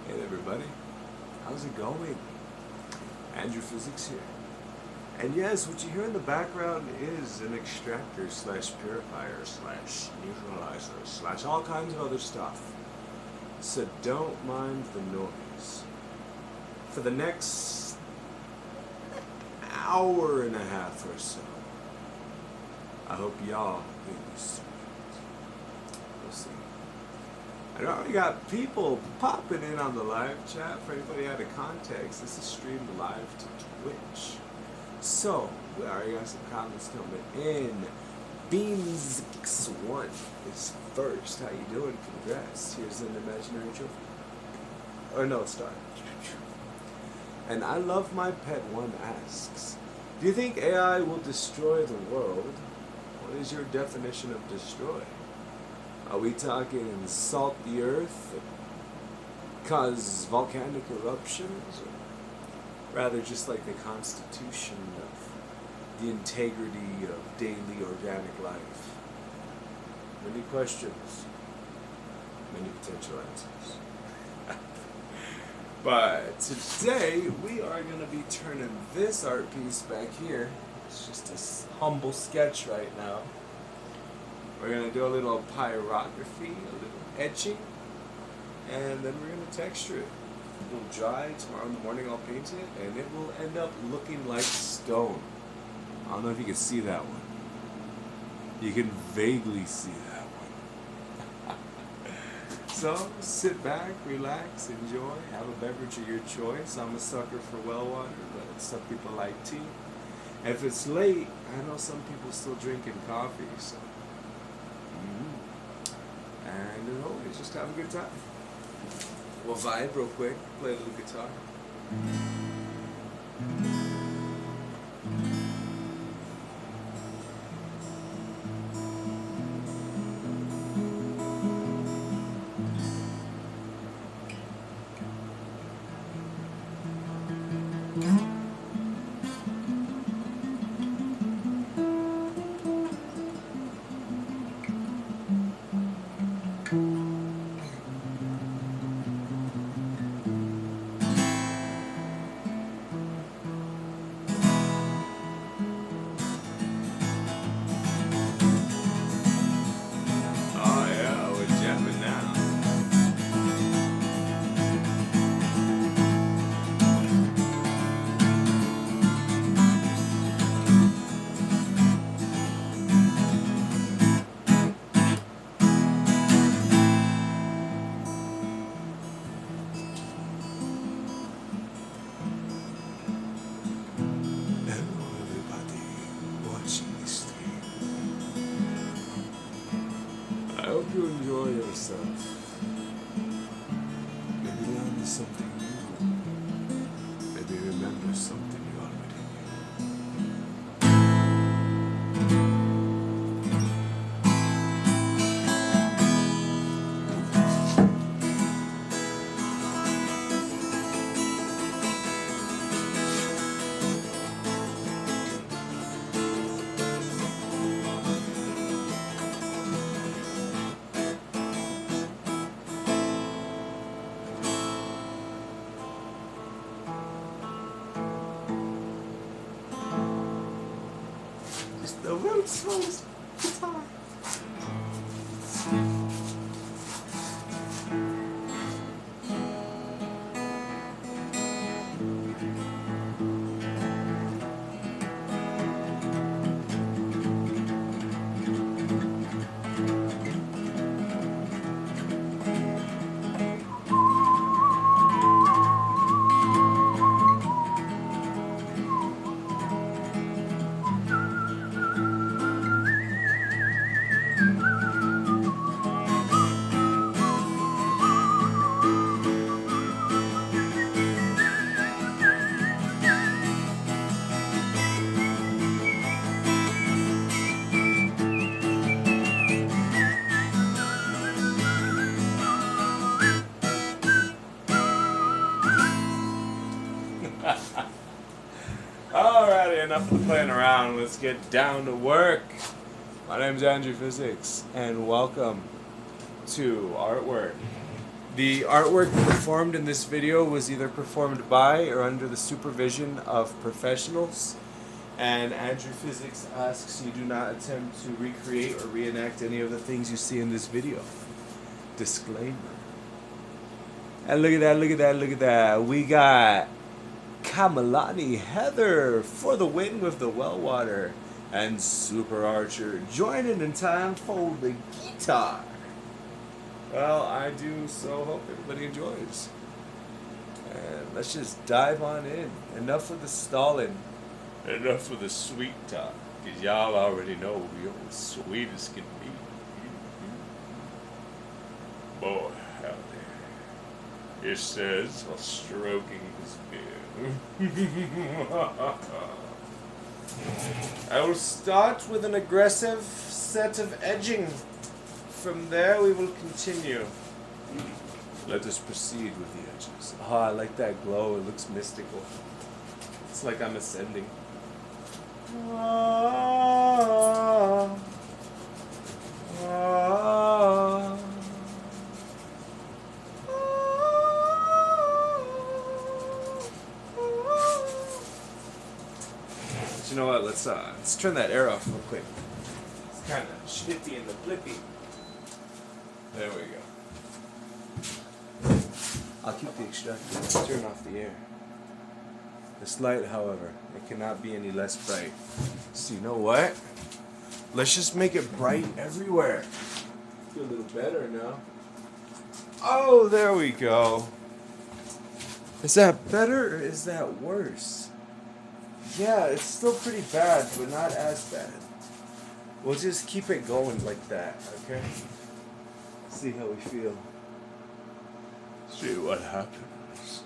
Hey everybody, how's it going? Andrew Physics here. And yes, what you hear in the background is an extractor slash purifier slash neutralizer slash all kinds of other stuff. So don't mind the noise. For the next hour and a half or so, I hope y'all get used to it. We'll see. I already got people popping in on the live chat. For anybody out of context, this is streamed live to Twitch. So, we already got some comments coming in. Beams1 is first. How you doing? Congrats. Here's an imaginary trophy. Or no, star. And I love my pet one asks, do you think AI will destroy the world? What is your definition of destroy? Are we talking salt the earth, cause volcanic eruptions, or rather just like the constitution of the integrity of daily organic life? Many questions, many potential answers. But today we are going to be turning this art piece back here. It's just a humble sketch right now. We're going to do a little pyrography, a little etching, and then we're going to texture it. It will dry. Tomorrow in the morning I'll paint it, and it will end up looking like stone. I don't know if you can see that one. You can vaguely see that one. So, sit back, relax, enjoy, have a beverage of your choice. I'm a sucker for well water, but some people like tea. If it's late, I know some people still drinking coffee, so. And as always, just have a good time. We'll vibe real quick, play a little guitar. I hope you enjoy yourself. Maybe learn something new. Maybe remember something you already the real smallest guitar. Alrighty, enough of the playing around. Let's get down to work. My name's Andrew Physics, and welcome to artwork. The artwork performed in this video was either performed by or under the supervision of professionals. And Andrew Physics asks you do not attempt to recreate or reenact any of the things you see in this video. Disclaimer. And look at that, look at that, look at that. We got Kamalani Heather for the win with the well water. And Super Archer joining in time for the guitar. Well, I do so hope everybody enjoys. And let's just dive on in. Enough with the stalling. Enough with the sweet talk. Because y'all already know you're as sweet as can be. Boy, out there. It says while stroking his beard. I will start with an aggressive set of edging. From there we will continue. Let us proceed with the edges. Oh, I like that glow. It looks mystical. It's like I'm ascending. But you know what? Let's turn that air off real quick. It's kind of shnippy in the flippy. There we go. I'll keep the extractor. Let's turn off the air. This light, however, it cannot be any less bright. So you know what? Let's just make it bright everywhere. Feel a little better now. Oh, there we go. Is that better or is that worse? Yeah, it's still pretty bad, but not as bad. We'll just keep it going like that, okay? See how we feel. See what happens.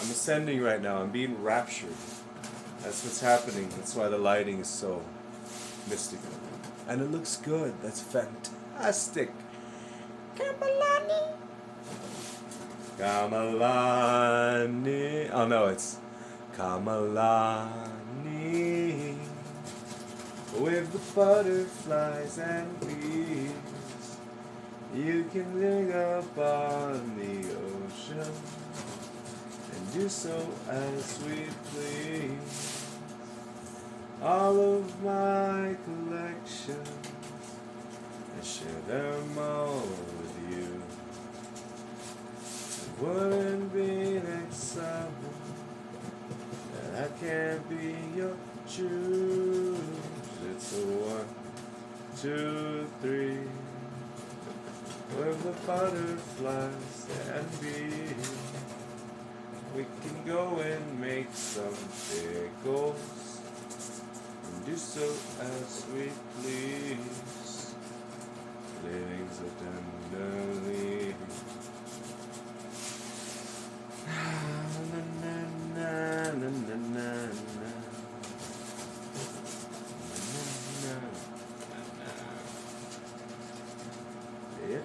I'm ascending right now. I'm being raptured. That's what's happening. That's why the lighting is so mystical. And it looks good. That's fantastic. Kamalani. Kamalani. Oh no, it's Kamalani. With the butterflies and bees. You can look up on the ocean and do so as we please. All of my collections, I share them all with you. It wouldn't be an example that I can't be your choose. It's a 1, 2, 3. With the butterflies and bees, we can go and make some pickles and do so as we please. Living so tenderly. Na, na, na, na, na, na.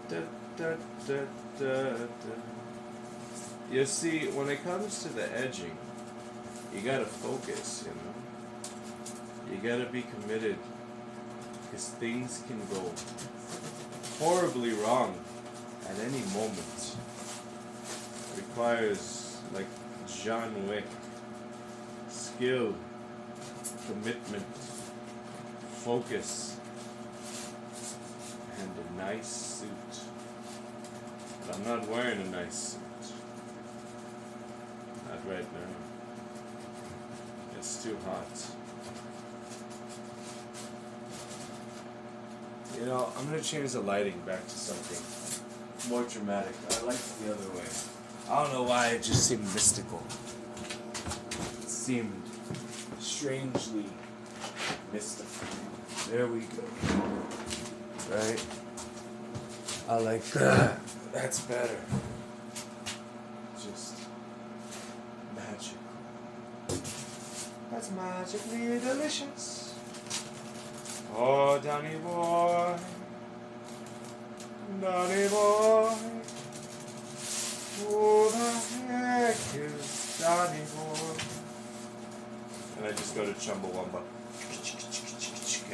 Da, da, da, da. You see, when it comes to the edging, you gotta focus, you know? You gotta be committed, because things can go horribly wrong at any moment. It requires, like John Wick, skill, commitment, focus, and a nice suit. But I'm not wearing a nice suit. Not right now. It's too hot. You know, I'm gonna change the lighting back to something more dramatic. I like it the other way. I don't know why it just seemed mystical. It seemed strangely mystical. There we go. Right? I like that. That's better. Just magical. That's magically delicious. Oh, Donny boy. Donny boy. Who the heck is Donny boy? And I just go to Chumbawamba.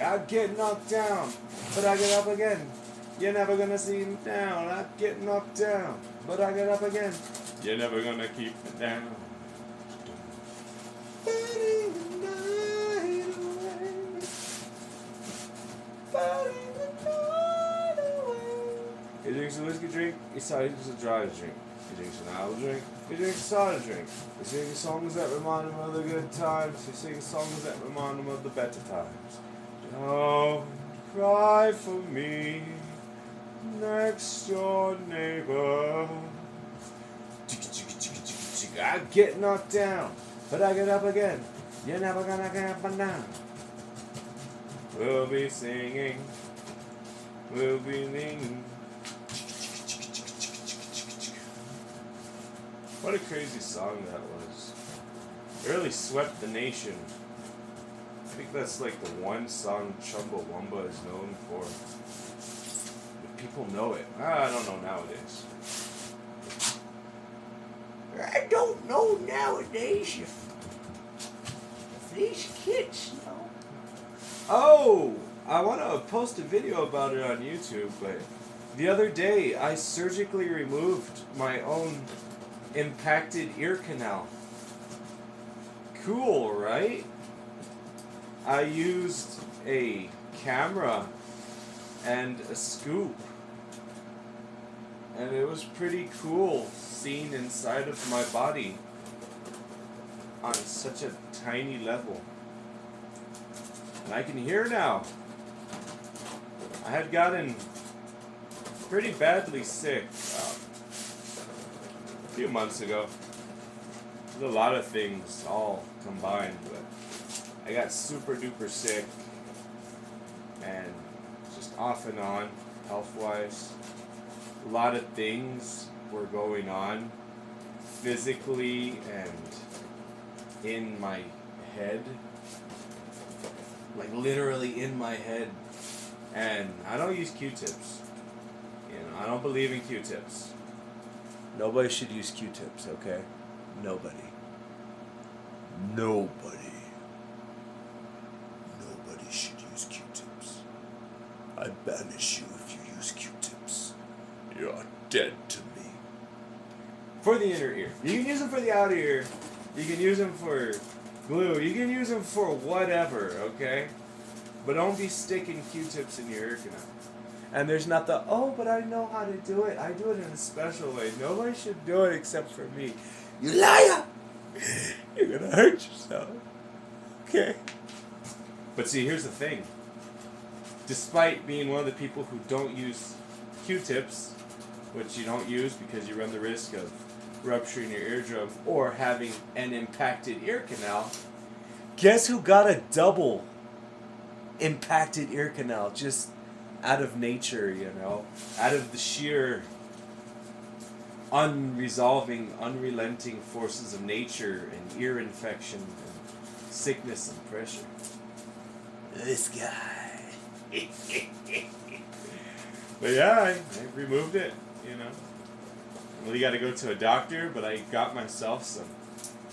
I get knocked down, but I get up again. You're never gonna see me down. I get knocked down, but I get up again. You're never gonna keep me down. Burning the night away. Burning the night away. He drinks a whiskey drink. He drinks a dry drink. He drinks an apple drink. He drinks a soda drink. He sings songs that remind him of the good times. He sings songs that remind him of the better times. Don't cry for me, next door neighbor. I get knocked down, but I get up again. You're never gonna get me down. We'll be singing. We'll be singing. What a crazy song that was. It really swept the nation. I think that's like the one song Chumbawamba is known for. But people know it. I don't know nowadays. I don't know nowadays. These kids know. Oh! I want to post a video about it on YouTube, but the other day I surgically removed my own impacted ear canal. Cool, right? I used a camera and a scoop, and it was pretty cool seeing inside of my body on such a tiny level. And I can hear now. I had gotten pretty badly sick a few months ago. There's a lot of things all combined, but I got super duper sick and just off and on health-wise. A lot of things were going on physically and in my head, like literally in my head. And I don't use Q-tips. You know, I don't believe in Q-tips. Nobody should use Q-tips, okay? Nobody. Nobody should use Q-tips. I banish you if you use Q-tips. You're dead to me. For the inner ear. You can use them for the outer ear. You can use them for glue. You can use them for whatever, okay? But don't be sticking Q-tips in your ear canal. And there's not the, oh, but I know how to do it. I do it in a special way. Nobody should do it except for me. You liar! You're gonna hurt yourself. Okay? But see, here's the thing. Despite being one of the people who don't use Q-tips, which you don't use because you run the risk of rupturing your eardrum or having an impacted ear canal, guess who got a double impacted ear canal just out of nature, you know, out of the sheer unrelenting forces of nature and ear infection and sickness and pressure. This guy. But yeah, I removed it, you know. Well, you got to go to a doctor, but I got myself some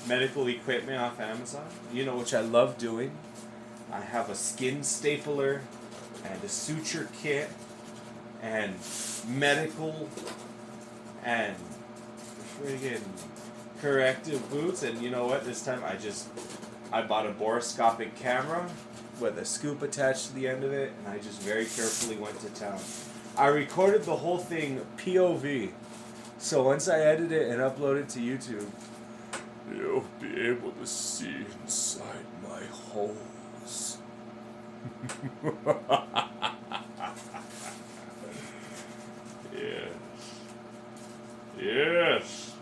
medical equipment off Amazon, you know, which I love doing. I have a skin stapler and a suture kit and medical and friggin' corrective boots. And you know what? This time I bought a boroscopic camera with a scoop attached to the end of it, and I just very carefully went to town. I recorded the whole thing POV, so once I edit it and upload it to YouTube, you'll be able to see inside my holes. Yes. Yes.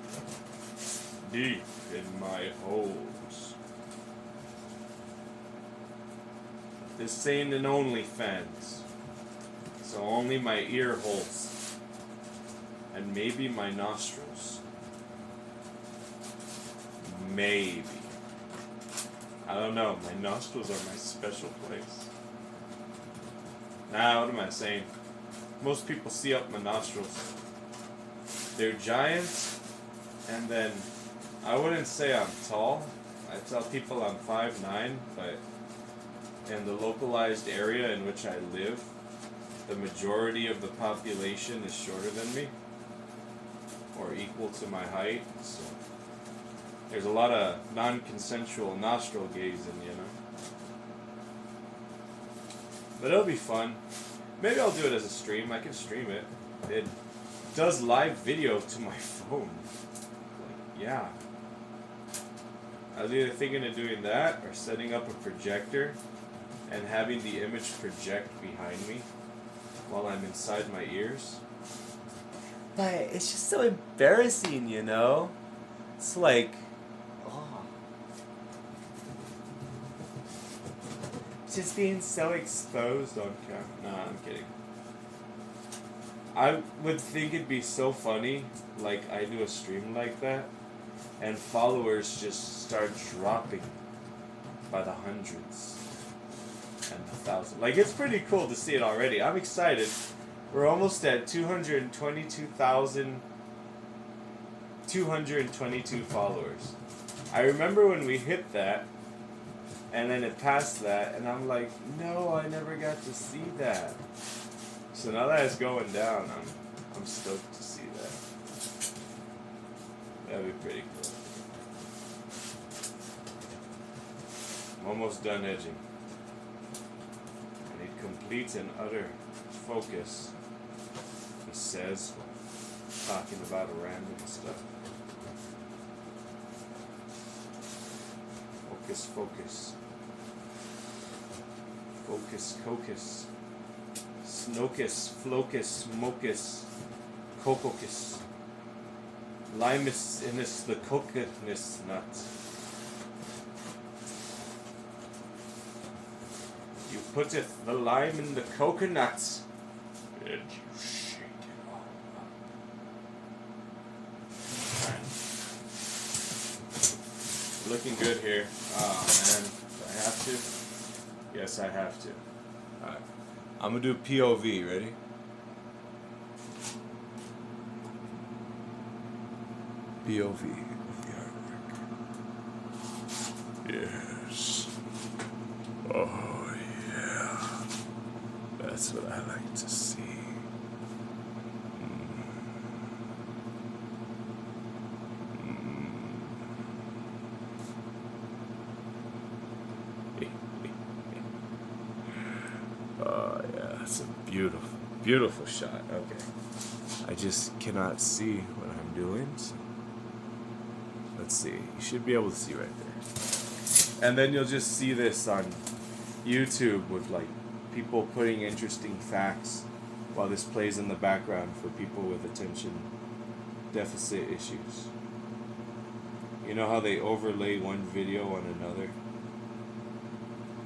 Deep in my holes. This ain't an OnlyFans. So only my ear holes. And maybe my nostrils. Maybe. I don't know. My nostrils are my special place. Nah, what am I saying? Most people see up my nostrils. They're giant, and then I wouldn't say I'm tall. I tell people I'm 5'9", but in the localized area in which I live, the majority of the population is shorter than me, or equal to my height, so there's a lot of non-consensual nostril gazing, you know. But it'll be fun. Maybe I'll do it as a stream. I can stream it. It does live video to my phone. Like, yeah. I was either thinking of doing that or setting up a projector and having the image project behind me while I'm inside my ears. But it's just so embarrassing, you know? It's like, oh. Just being so exposed on camera. Nah, I'm kidding. I would think it'd be so funny, like I do a stream like that, and followers just start dropping by the hundreds and the thousands. Like, it's pretty cool to see it already. I'm excited. We're almost at 222 followers. I remember when we hit that, and then it passed that, and I'm like, no, I never got to see that. So now that it's going down, I'm stoked to see that. That'd be pretty cool. I'm almost done edging. I need complete and utter focus, he says, talking about random stuff. Focus, focus. Focus, cocus. Snocus, flocus, mocus, cococus. Limus inus the coconus nut. You putteth the lime in the coconuts, and you shake it all up. Looking good here. Oh man, do I have to? Yes, I have to. Alright. I'm gonna do POV, ready? POV of the artwork. Yes. Oh yeah. That's what I like to see. Oh yeah, that's a beautiful, beautiful shot. Okay. I just cannot see what I'm doing, so let's see. You should be able to see right there. And then you'll just see this on YouTube with like people putting interesting facts while this plays in the background for people with attention deficit issues. You know how they overlay one video on another?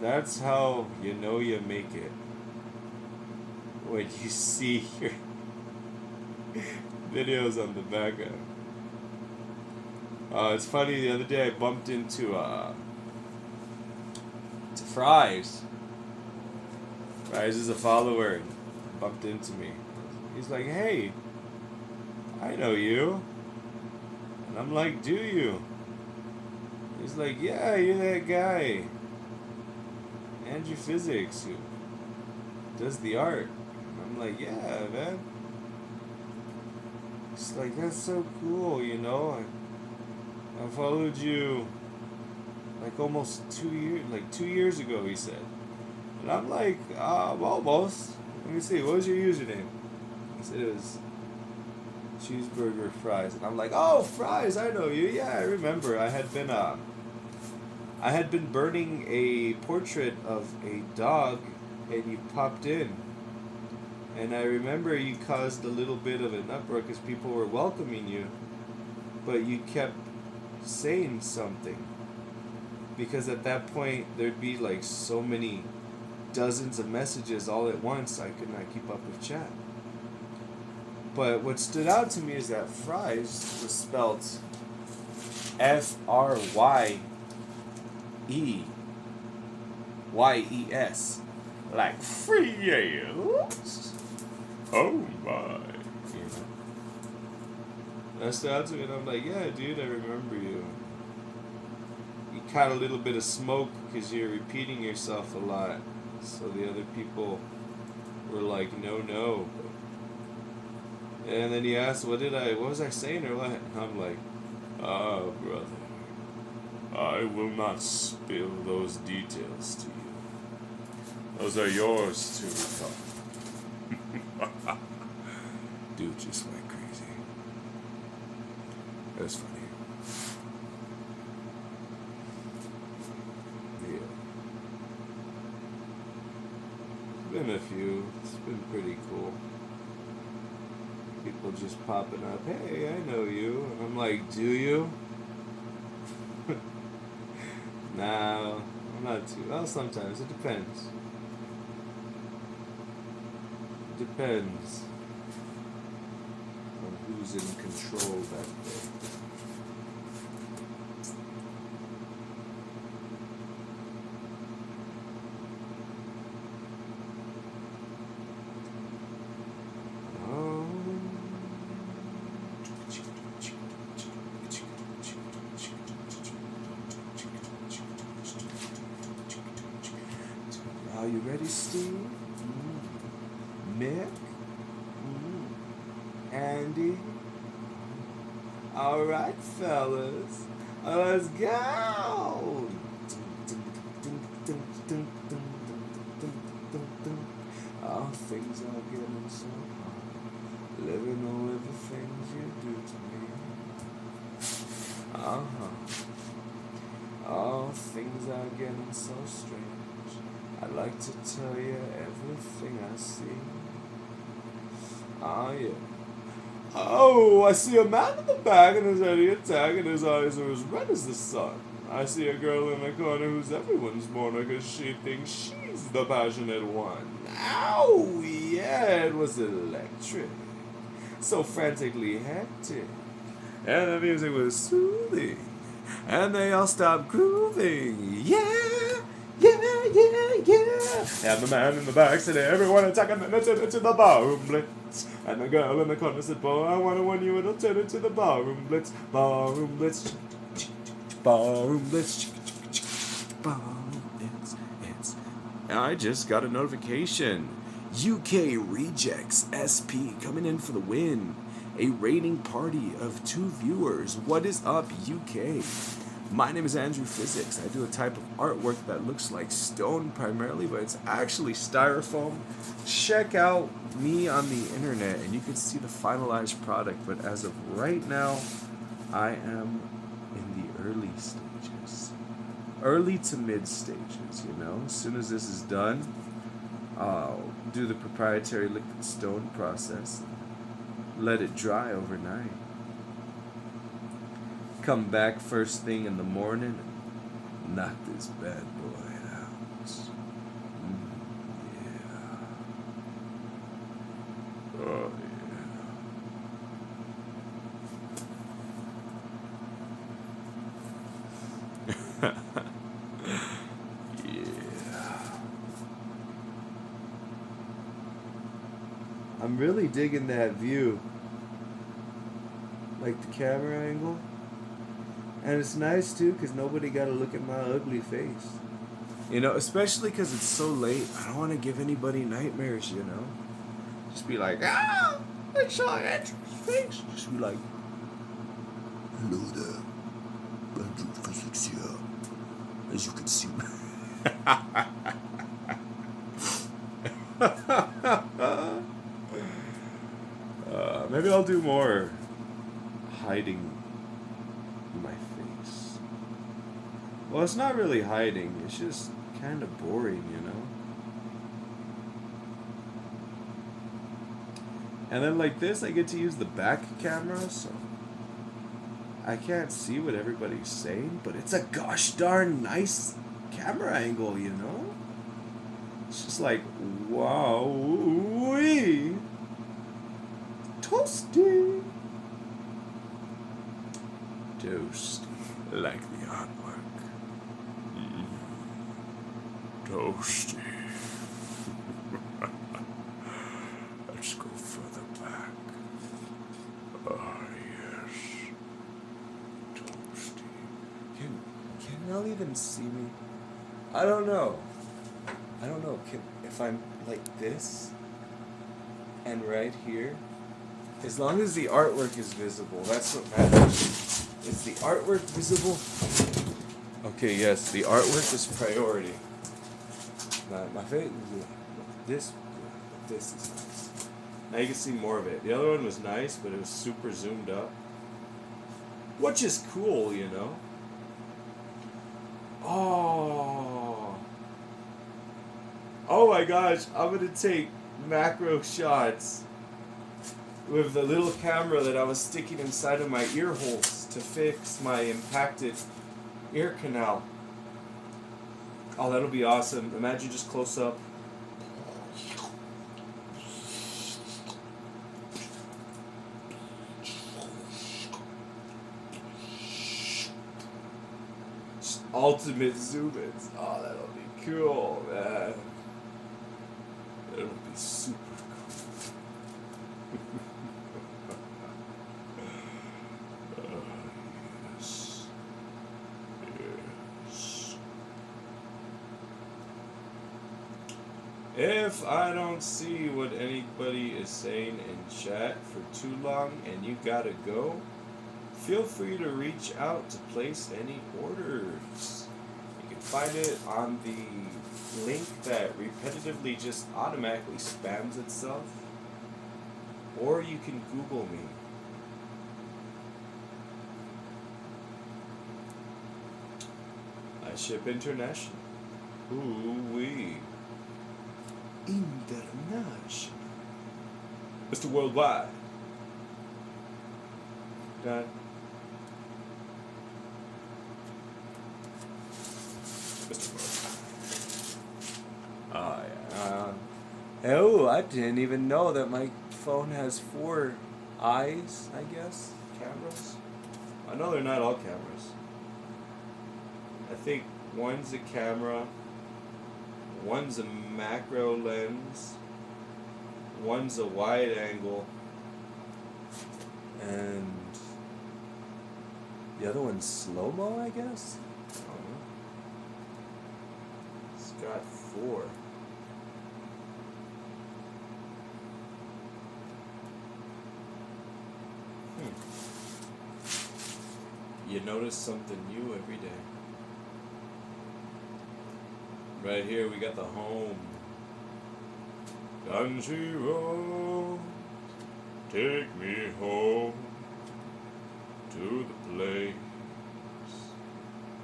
That's how you know you make it. When you see your videos on the background. It's funny, the other day I bumped into Fries. Fries is a follower and bumped into me. He's like, hey, I know you. And I'm like, do you? He's like, yeah, you're that guy, Andrew Physics, who does the art. And I'm like, yeah, man. It's like, that's so cool, you know. I followed you like almost 2 years, like 2 years ago, he said. And I'm like, almost. Let me see, what was your username? He said it was Cheeseburger Fries. And I'm like, oh, Fries, I know you. Yeah, I remember. I had been burning a portrait of a dog, and you popped in. And I remember you caused a little bit of an uproar because people were welcoming you, but you kept saying something. Because at that point, there'd be like so many dozens of messages all at once, I could not keep up with chat. But what stood out to me is that Fries was spelled F-R-Y-E-Y-E-S. Like Fries. Oh my. You know? That stood out to me and I'm like, yeah, dude, I remember you. You caught a little bit of smoke because you're repeating yourself a lot. So the other people were like, no, no. And then he asked, what was I saying or what? And I'm like, ah, brother, I will not spill those details to you. Those are yours to recall. Dude just went crazy. It was funny. Yeah. Been a few. It's been pretty cool. People just popping up. Hey, I know you. And I'm like, do you? No, I'm not too. Well, sometimes it depends. Depends on who's in control back there. Are you ready, Steve? Mick? Andy? Alright, fellas. Let's go! All things are getting so hard. Living all of the things you do to me. All things are getting so strange. I'd like to tell you everything I see. Ah, yeah. Oh, I see a man in the back and his heady attack and his eyes are as red as the sun. I see a girl in the corner who's everyone's mourner because she thinks she's the passionate one. Ow, yeah, it was electric. So frantically hectic. And the music was soothing. And they all stopped grooving. Yeah! Yeah, yeah, yeah. And the man in the back said, everyone attacking and turn it to the barroom blitz. And the girl in the corner said, boy, I wonder when you would turn it to the barroom blitz. Barroom blitz. Barroom blitz. Barroom blitz. I just got a notification. UK Rejects SP coming in for the win. A rating party of 2 viewers. What is up, UK? My name is Andrew Physics. I do a type of artwork that looks like stone primarily, but it's actually styrofoam. Check out me on the internet and you can see the finalized product, but as of right now, I am in the early stages. Early to mid stages, you know? As soon as this is done, I'll do the proprietary liquid stone process. Let it dry overnight. Come back first thing in the morning and knock this bad boy out. Yeah. Oh, yeah. Yeah. I'm really digging that view. Like the camera angle. And it's nice too, because nobody got to look at my ugly face. You know, especially because it's so late. I don't want to give anybody nightmares, you know? Just be like, ah! I saw Andrew's face. Just be like, hello there. Andrew Physics here. As you can see. Maybe I'll do more hiding my face. Well, it's not really hiding, it's just kind of boring, you know? And then like this, I get to use the back camera, so I can't see what everybody's saying, but it's a gosh darn nice camera angle, you know? It's just like, wow, wee, toasty. Toasty, like the artwork. Toasty. Let's go further back. Ah, yes. Toasty. Can y'all even see me? I don't know. If I'm like this, and right here. As long as the artwork is visible, that's what matters. Is the artwork visible? Okay, yes, the artwork is priority. My favorite, this is nice. Now you can see more of it. The other one was nice, but it was super zoomed up. Which is cool, you know? Oh. Oh my gosh, I'm gonna take macro shots with the little camera that I was sticking inside of my ear holes to fix my impacted ear canal. Oh, that'll be awesome. Imagine just close up. Ultimate zoom ins. Oh, that'll be cool, man. That'll be super cool. Yes. Yes. If I don't see what anybody is saying in chat for too long and you gotta go, feel free to reach out to place any orders. You can find it on the link that repetitively just automatically spams itself, or you can Google me. I ship international. Ooh-wee. International. Mr. Worldwide. Done. Oh, yeah. Oh, I didn't even know that my phone has 4 eyes, I guess. Cameras. I know they're not all cameras. I think one's a camera, one's a macro lens, one's a wide angle, and the other one's slow-mo, I guess? I don't know. It's got 4. You notice something new every day. Right here we got the home. Country road, take me home to the place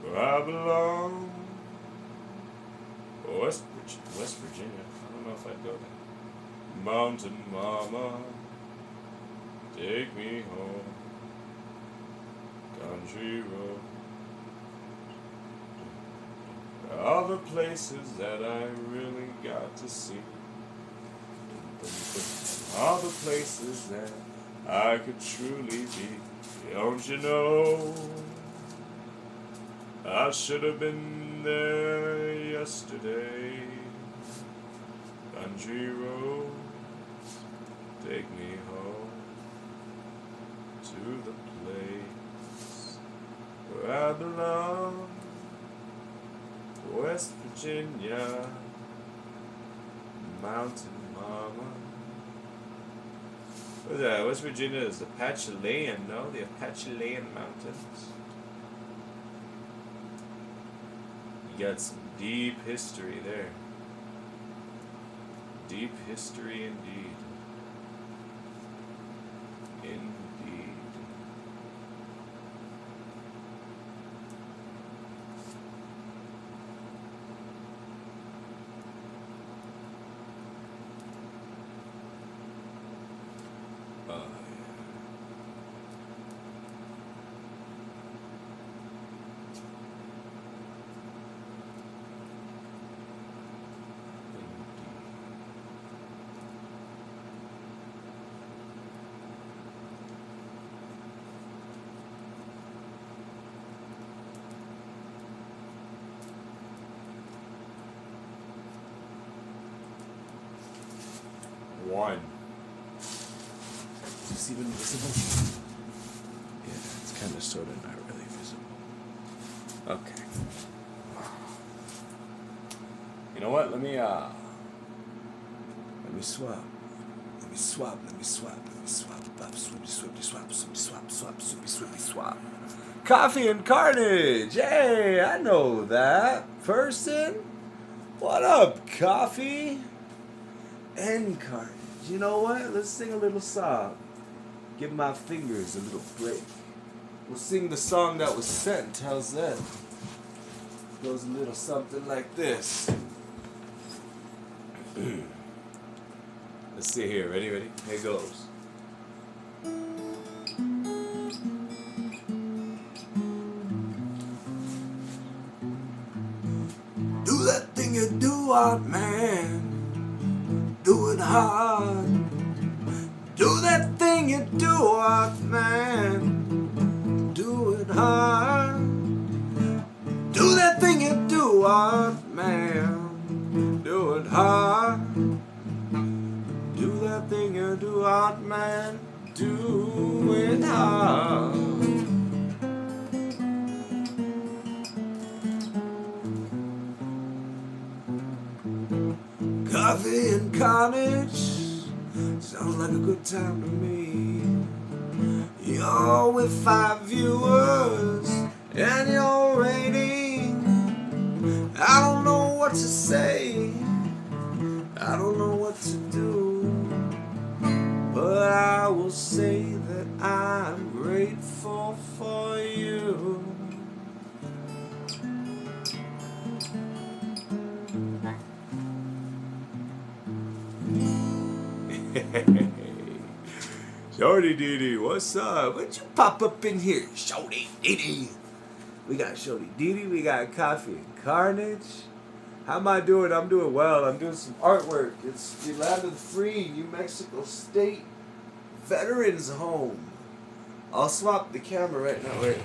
where I belong. West Virginia. I don't know if I'd go there. Mountain mama, take me home. Country road. All the places that I really got to see. All the places that I could truly be. Don't you know? I should have been there yesterday. Country roads, take me home to the place where I belong. West Virginia, Mountain Mama. What's that? West Virginia is the Appalachian, no? The Appalachian Mountains. You got some deep history there. Deep history indeed. Indeed. One. Is this even visible? Yeah, it's kind of sort of not really visible. Okay. You know what? Let me swap. Let Let me swap, let me swap, let me swap. Bop, swippy, swippy, swap, swippy, swap, swap, swippy, swippy, swap. Coffee and Carnage. Hey, I know that person. What up, Coffee and Carnage? You know what? Let's sing a little song. Give my fingers a little break. We'll sing the song that was sent. How's that? Goes a little something like this. Let's see here. Ready, ready? Here goes. Do that thing you do, hard man. Do it hard. Do that thing you do, hard man. Do it hard. Do that thing you do, hard man. Do it hard. Do that thing you do, hard man. Do it hard. Coffee and Carnage sounds like a good time to me. You're with 5 viewers and you're rating. I don't know what to say, I don't know what to do, but I will say that I'm grateful for you. Shorty Dee, what's up? What'd you pop up in here, Shorty Dee? We got Shorty Dee, we got Coffee and Carnage. How am I doing? I'm doing well. I'm doing some artwork. It's the land of the free, New Mexico State Veterans Home. I'll swap the camera right now. Wait.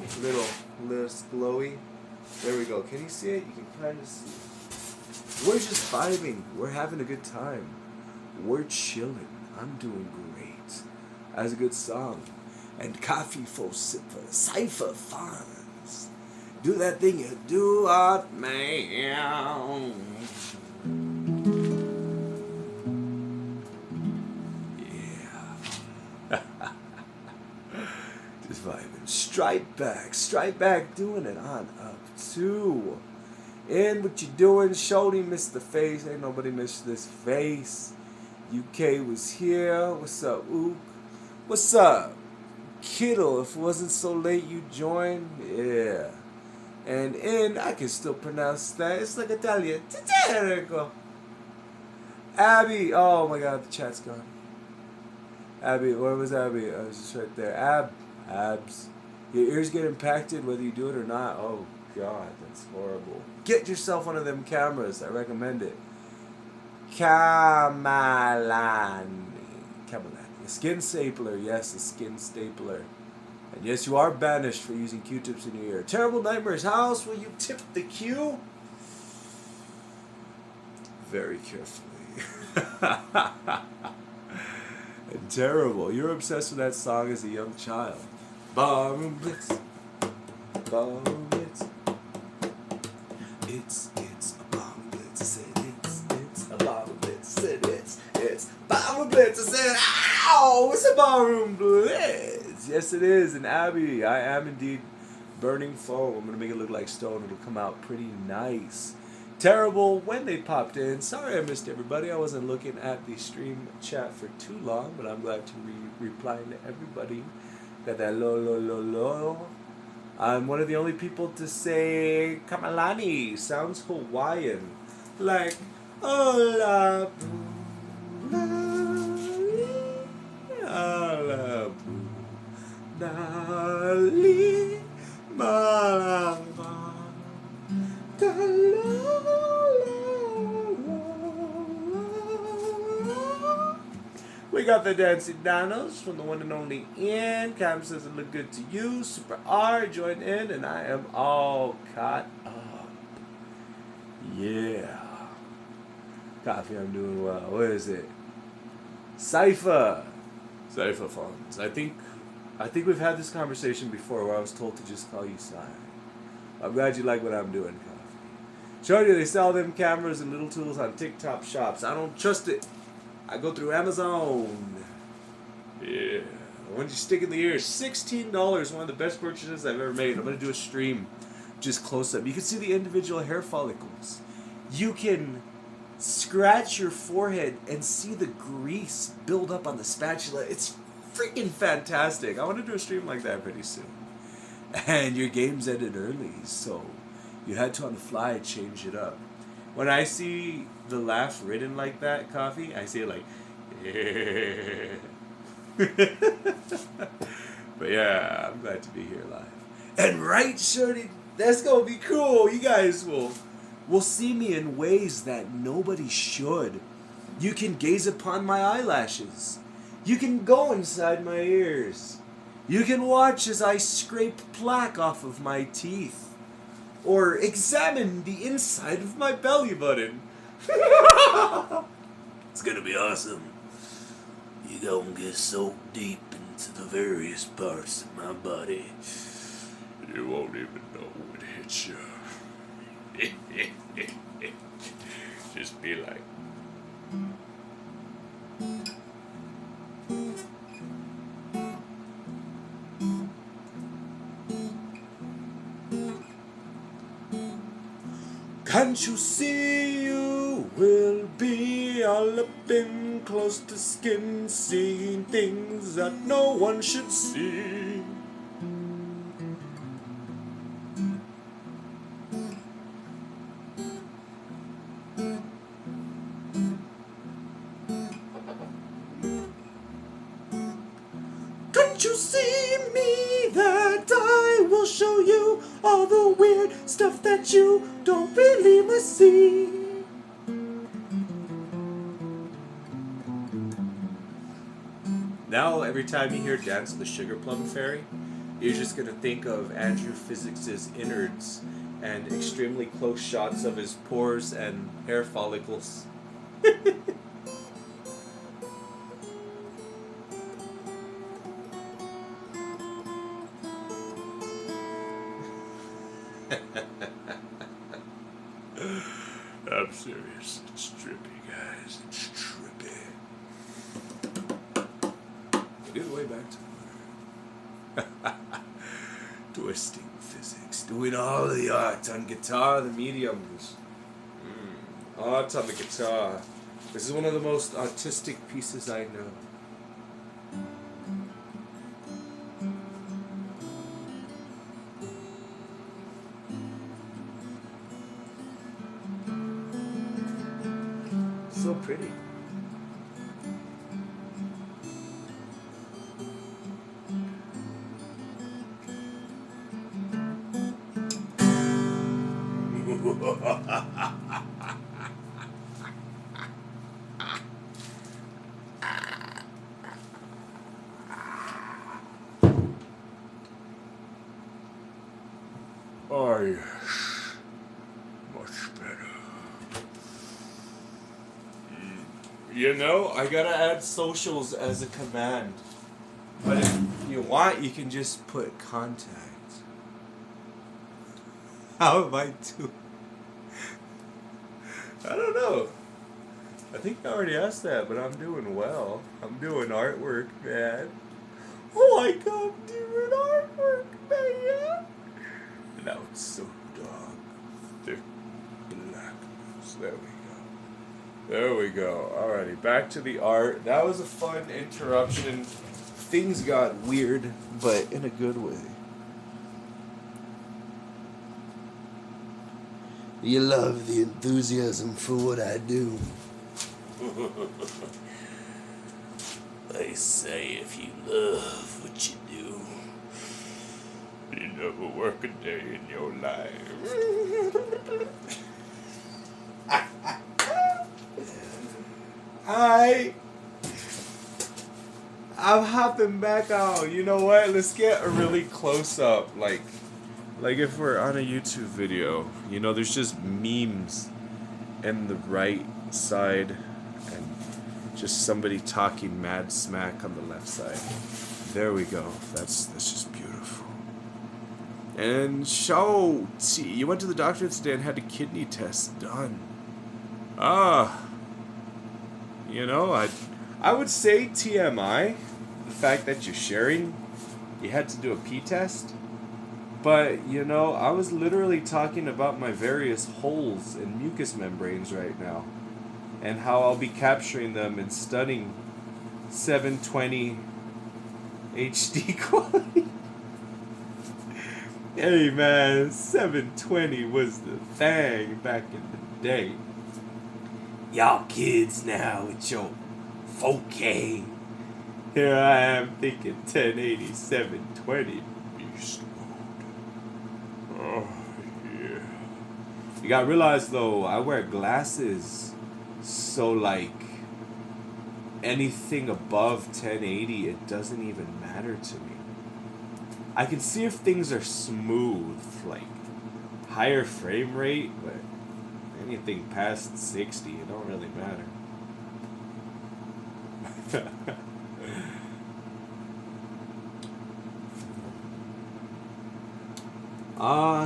It's a little glowy. There we go. Can you see it? You can kind of see it. We're just vibing. We're having a good time. We're chilling. I'm doing great. That's a good song. And Coffee for Cypher Funds. Do that thing you do, art man. Yeah. Just vibing. Strike back, doing it on up too. And what you doing? Shorty missed the face. Ain't nobody missed this face. UK was here. What's up, Ook? What's up, Kittle? If it wasn't so late, you joined. Yeah. And in, I can still pronounce that. It's like Italian. There you go. Abby. Oh my God, the chat's gone. Abby, where was Abby? I was just right there. Abs. Your ears get impacted whether you do it or not. Oh God, that's horrible. Get yourself one of them cameras. I recommend it. Kamalani. A skin stapler. Yes, a skin stapler. And yes, you are banished for using Q-tips in your ear. Terrible Nightmares House, will you tip the Q? Very carefully. And terrible. You're obsessed with that song as a young child. Barroom Blitz. Barroom Blitz. It's a Barroom Blitz. I said it's a Barroom Blitz. I said it's Barroom Blitz. I said, ow, it's a Barroom Blitz. Yes, it is. And Abby, I am indeed burning foam. I'm going to make it look like stone. It'll come out pretty nice. Terrible when they popped in. Sorry I missed everybody. I wasn't looking at the stream chat for too long, but I'm glad to be replying to everybody. Got that lo. I'm one of the only people to say Kamalani. Sounds Hawaiian. Like, hola, hola, Dali, Malava, We got the Dancing Dinos from the one and only Ian. Cam says it looked good to you. Super R joined in, and I am all caught up. Yeah. Coffee, I'm doing well. What is it? Cypher Funds. I think we've had this conversation before where I was told to just call you Cy. I'm glad you like what I'm doing, Coffee. Shorty, they sell them cameras and little tools on TikTok shops. I don't trust it. I go through Amazon. Yeah. When you stick in the ear, $16. One of the best purchases I've ever made. I'm gonna do a stream, just close up. You can see the individual hair follicles. You can scratch your forehead and see the grease build up on the spatula. It's freaking fantastic. I want to do a stream like that pretty soon. And your game's ended early, so you had to on the fly change it up. When I see the laugh written like that, Coffee, I see it like, yeah. But yeah, I'm glad to be here live. And right, Shorty, that's gonna be cool. You guys will see me in ways that nobody should. You can gaze upon my eyelashes. You can go inside my ears. You can watch as I scrape plaque off of my teeth. Or examine the inside of my belly button. It's gonna be awesome. You gonna get so deep into the various parts of my body, you won't even know it hits you. Just be like, can't you see you will be all up in close to skin, seeing things that no one should see? Can't you see me that I will show you all the weird stuff that you don't really must see? Now, every time you hear Dance of the Sugar Plum Fairy, you're just going to think of Andrew Physics' innards and extremely close shots of his pores and hair follicles. I'm serious. It's trippy, guys. It's trippy. It is way back to Twisting Physics. Doing all the art on guitar, the mediums. Art on the guitar. This is one of the most autistic pieces I know. So pretty. Oh yes, much better. You know, I gotta add socials as a command. But if you want, you can just put contact. How am I doing? I don't know. I think I already asked that, but I'm doing well. I'm doing artwork, man. Oh, I come doing artwork, man. Now it's so dark, thick blackness. There we go. There we go. Alrighty, back to the art. That was a fun interruption. Things got weird, but in a good way. You love the enthusiasm for what I do. They say if you love what you do, you never work a day in your life. I'm hopping back on. You know what? Let's get a really close up, like if we're on a YouTube video. You know, there's just memes in the right side and just somebody talking mad smack on the left side. There we go. That's just beautiful. And you went to the doctor today and had a kidney test done. You know, I would say TMI, the fact that you're sharing, you had to do a pee test. But, you know, I was literally talking about my various holes in mucous membranes right now. And how I'll be capturing them and studying 720 HD quality. Hey man, 720 was the thing back in the day. Y'all kids now with your 4K. Here I am thinking 1080, 720 beast mode. Oh, yeah. You gotta realize though, I wear glasses, so like anything above 1080, it doesn't even matter to me. I can see if things are smooth, like higher frame rate, but anything past 60, it don't really matter.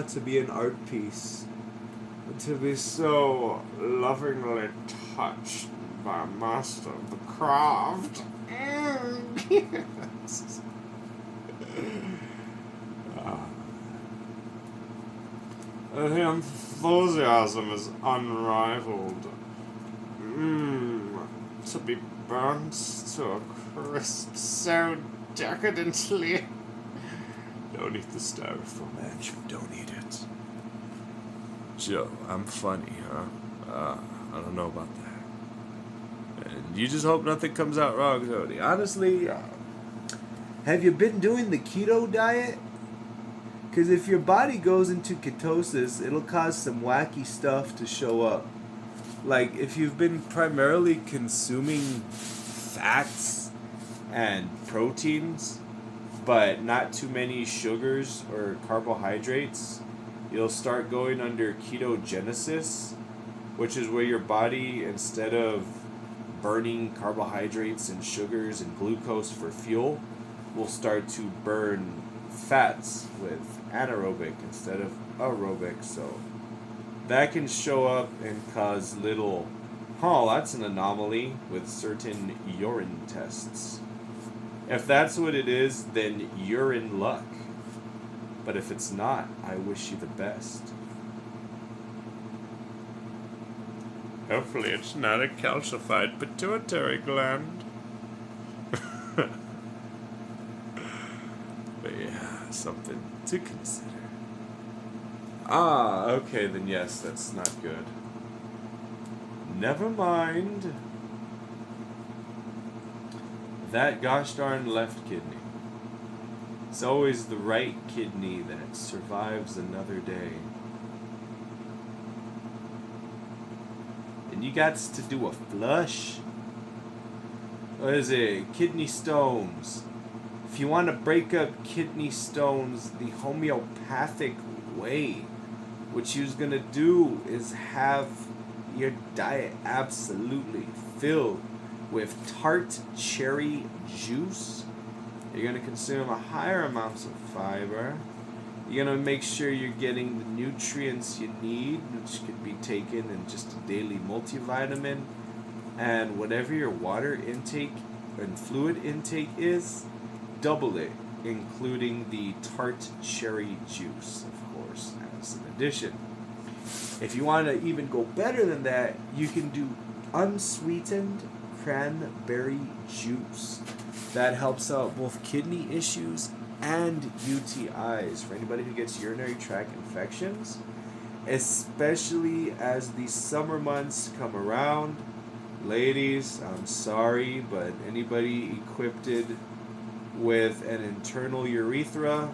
To be an art piece. To be so lovingly touched by a master of the craft. Yes. The enthusiasm is unrivaled. To be burnt to a crisp so decadently. Don't eat the styrofoam, man. Don't eat it. Joe, I'm funny, huh? I don't know about that. And you just hope nothing comes out wrong, Tony. Honestly, have you been doing the keto diet? Because if your body goes into ketosis, it'll cause some wacky stuff to show up. Like, if you've been primarily consuming fats and proteins, but not too many sugars or carbohydrates, you'll start going under ketogenesis, which is where your body, instead of burning carbohydrates and sugars and glucose for fuel, will start to burn fats with anaerobic instead of aerobic. So that can show up and cause little, that's an anomaly with certain urine tests. If that's what it is, then you're in luck. But if it's not, I wish you the best. Hopefully it's not a calcified pituitary gland. But yeah, something to consider. Okay, then yes, that's not good. Never mind. That gosh darn left kidney. It's always the right kidney that survives another day. And you got to do a flush. What is it? Kidney stones. If you want to break up kidney stones the homeopathic way, what you're going to do is have your diet absolutely filled with tart cherry juice. You're going to consume a higher amounts of fiber. You're going to make sure you're getting the nutrients you need, which could be taken in just a daily multivitamin. And whatever your water intake and fluid intake is, double it, including the tart cherry juice, of course, as an addition. If you want to even go better than that, you can do unsweetened cranberry juice. That helps out both kidney issues and UTIs for anybody who gets urinary tract infections, especially as the summer months come around. Ladies, I'm sorry, but anybody equipped with an internal urethra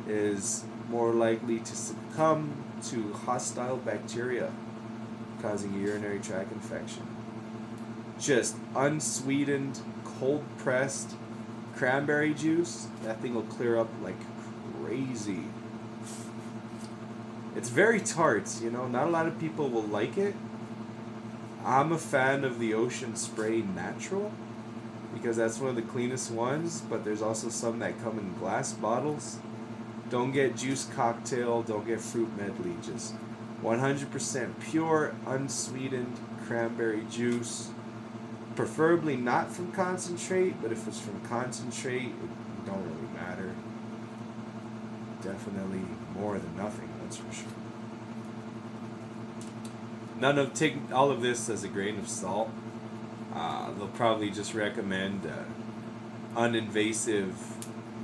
is more likely to succumb to hostile bacteria causing a urinary tract infection. Just unsweetened, cold pressed cranberry juice, that thing will clear up like crazy. It's very tart, not a lot of people will like it. I'm a fan of the Ocean Spray Natural because that's one of the cleanest ones, but there's also some that come in glass bottles. Don't get juice cocktail, don't get fruit medley, just 100% pure, unsweetened cranberry juice. Preferably not from concentrate, but if it's from concentrate, it don't really matter. Definitely more than nothing, that's for sure. Take all of this as a grain of salt. They'll probably just recommend uninvasive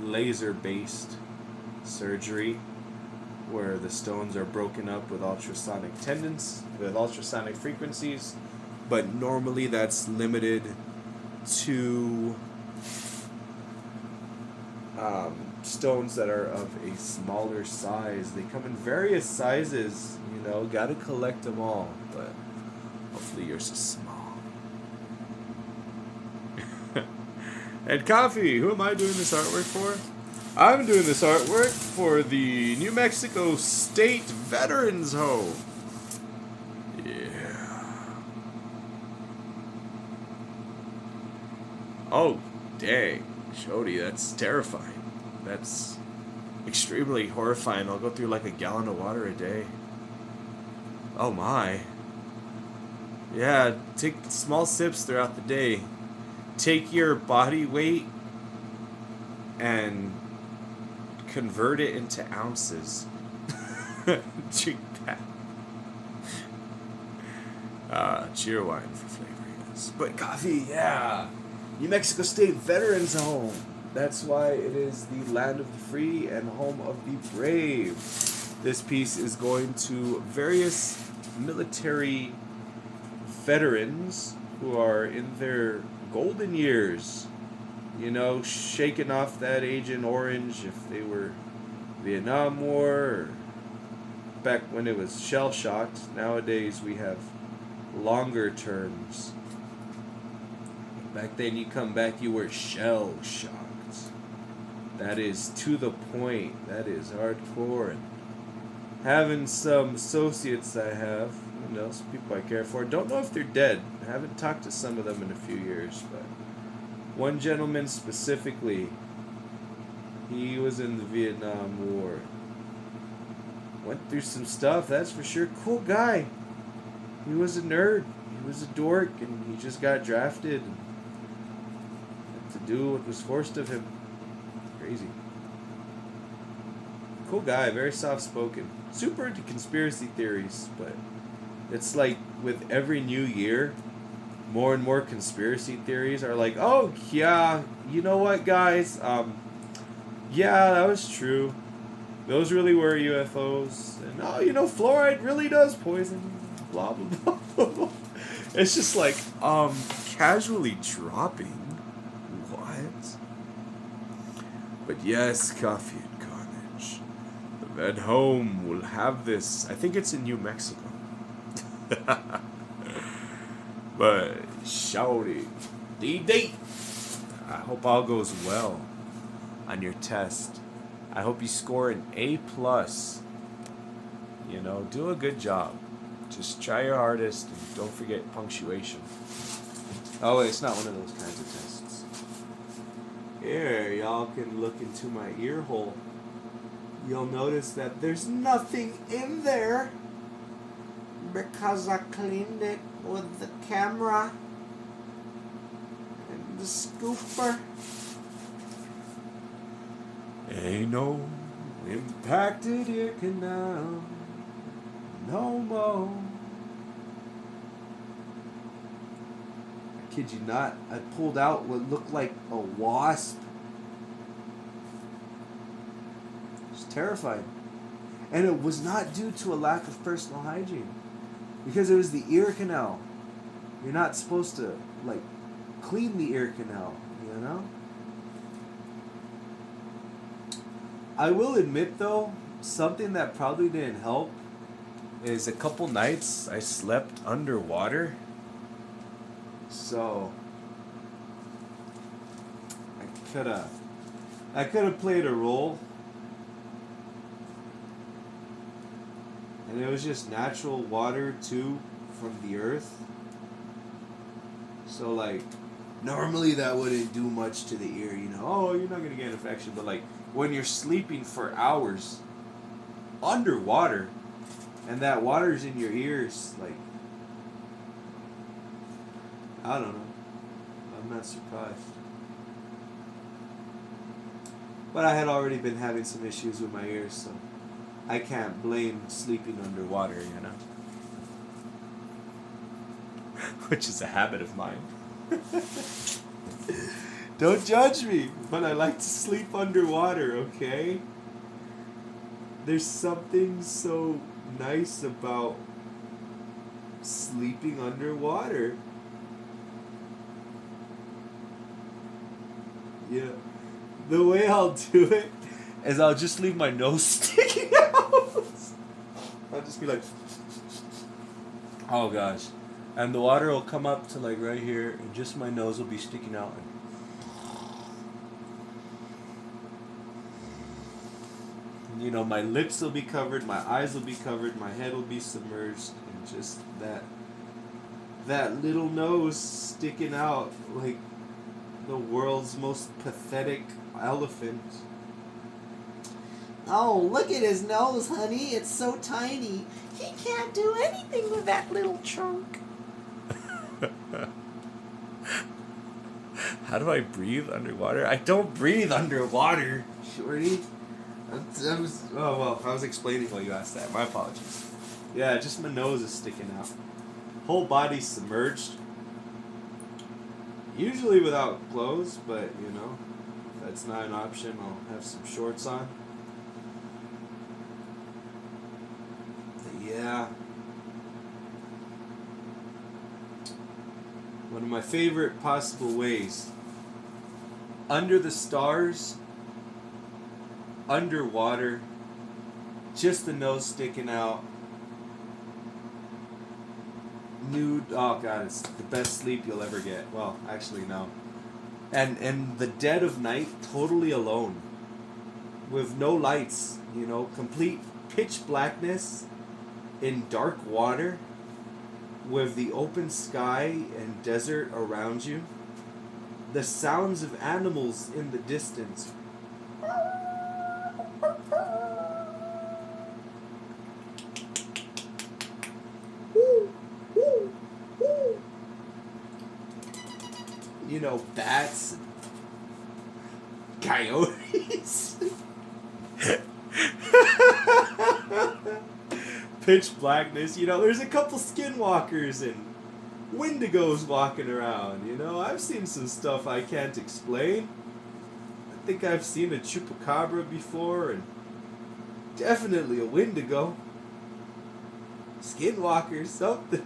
laser-based surgery where the stones are broken up with ultrasonic frequencies, but normally that's limited to stones that are of a smaller size. They come in various sizes, gotta collect them all, but hopefully yours is small. And Coffee, who am I doing this artwork for? I'm doing this artwork for the New Mexico State Veterans Home. Yeah. Oh, dang. Shody, that's terrifying. That's extremely horrifying. I'll go through like a gallon of water a day. Oh my. Yeah, take small sips throughout the day. Take your body weight and convert it into ounces. Drink that. Cheer wine for flavor, yes. But coffee, yeah. New Mexico State Veterans Home. That's why it is the land of the free and home of the brave. This piece is going to various military veterans who are in their golden years, shaking off that Agent Orange if they were Vietnam War or back when it was shell-shocked. Nowadays we have longer terms. Back then you come back, you were shell-shocked. That is to the point. That is hardcore. And having some associates I have, some people I care for, don't know if they're dead. I haven't talked to some of them in a few years, but one gentleman specifically, he was in the Vietnam War. Went through some stuff, that's for sure. Cool guy. He was a nerd. He was a dork, and he just got drafted and had to do what was forced of him. Crazy. Cool guy, very soft-spoken. Super into conspiracy theories, but it's like with every new year, more and more conspiracy theories are like, oh, yeah, you know what, guys? Yeah, that was true. Those really were UFOs. And, fluoride really does poison. Blah, blah, blah, blah. It's just like, casually dropping. What? But yes, Coffee and Carnage. The Vet Home will have this. I think it's in New Mexico. But shouty, D-D. I hope all goes well on your test. I hope you score an A+. Do a good job. Just try your hardest and don't forget punctuation. Oh, it's not one of those kinds of tests. Here, y'all can look into my ear hole. You'll notice that there's nothing in there because I cleaned it with the camera and the scooper. Ain't no impacted ear canal no more. I kid you not, I pulled out what looked like a wasp. It was terrifying. And it was not due to a lack of personal hygiene. Because it was the ear canal. You're not supposed to, clean the ear canal, I will admit, though, something that probably didn't help is a couple nights I slept underwater. So I could have played a role. And it was just natural water, too, from the earth. So, normally that wouldn't do much to the ear, Oh, you're not going to get an infection. But, when you're sleeping for hours underwater, and that water's in your ears, I don't know. I'm not surprised. But I had already been having some issues with my ears, so I can't blame sleeping underwater, you know? Which is a habit of mine. Don't judge me, but I like to sleep underwater, okay? There's something so nice about sleeping underwater. Yeah. The way I'll do it is I'll just leave my nose sticking out. I'll just be like, oh gosh. And the water will come up to like right here, and just my nose will be sticking out. You know, my lips will be covered, my eyes will be covered, my head will be submerged, and just that little nose sticking out like the world's most pathetic elephant. Oh, look at his nose, honey. It's so tiny. He can't do anything with that little trunk. How do I breathe underwater? I don't breathe underwater, shorty. I was explaining while you asked that. My apologies. Yeah, just my nose is sticking out. Whole body's submerged. Usually without clothes, but you know, if that's not an option, I'll have some shorts on. But yeah. One of my favorite possible ways. Under the stars, underwater, just the nose sticking out. Nude. Oh god, it's the best sleep you'll ever get. Well, actually no. And the dead of night, totally alone, with no lights. You know, complete pitch blackness in dark water, with the open sky and desert around you. The sounds of animals in the distance. You know, bats, and coyotes. Pitch blackness. You know, there's a couple skinwalkers and Wendigos walking around. You know, I've seen some stuff I can't explain. I think I've seen a chupacabra before, and definitely a Wendigo. Skinwalker, something.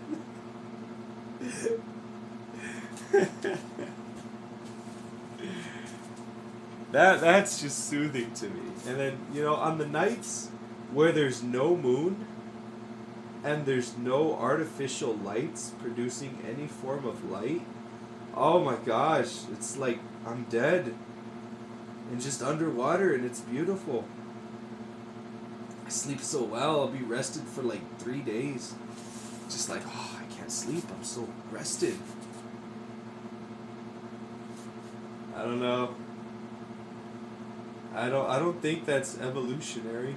That's just soothing to me. And then, you know, on the nights where there's no moon and there's no artificial lights producing any form of light, oh my gosh, it's like I'm dead and just underwater, and it's beautiful. I sleep so well, I'll be rested for like 3 days. Just like, oh, I can't sleep, I'm so rested. I don't know. I don't think that's evolutionary.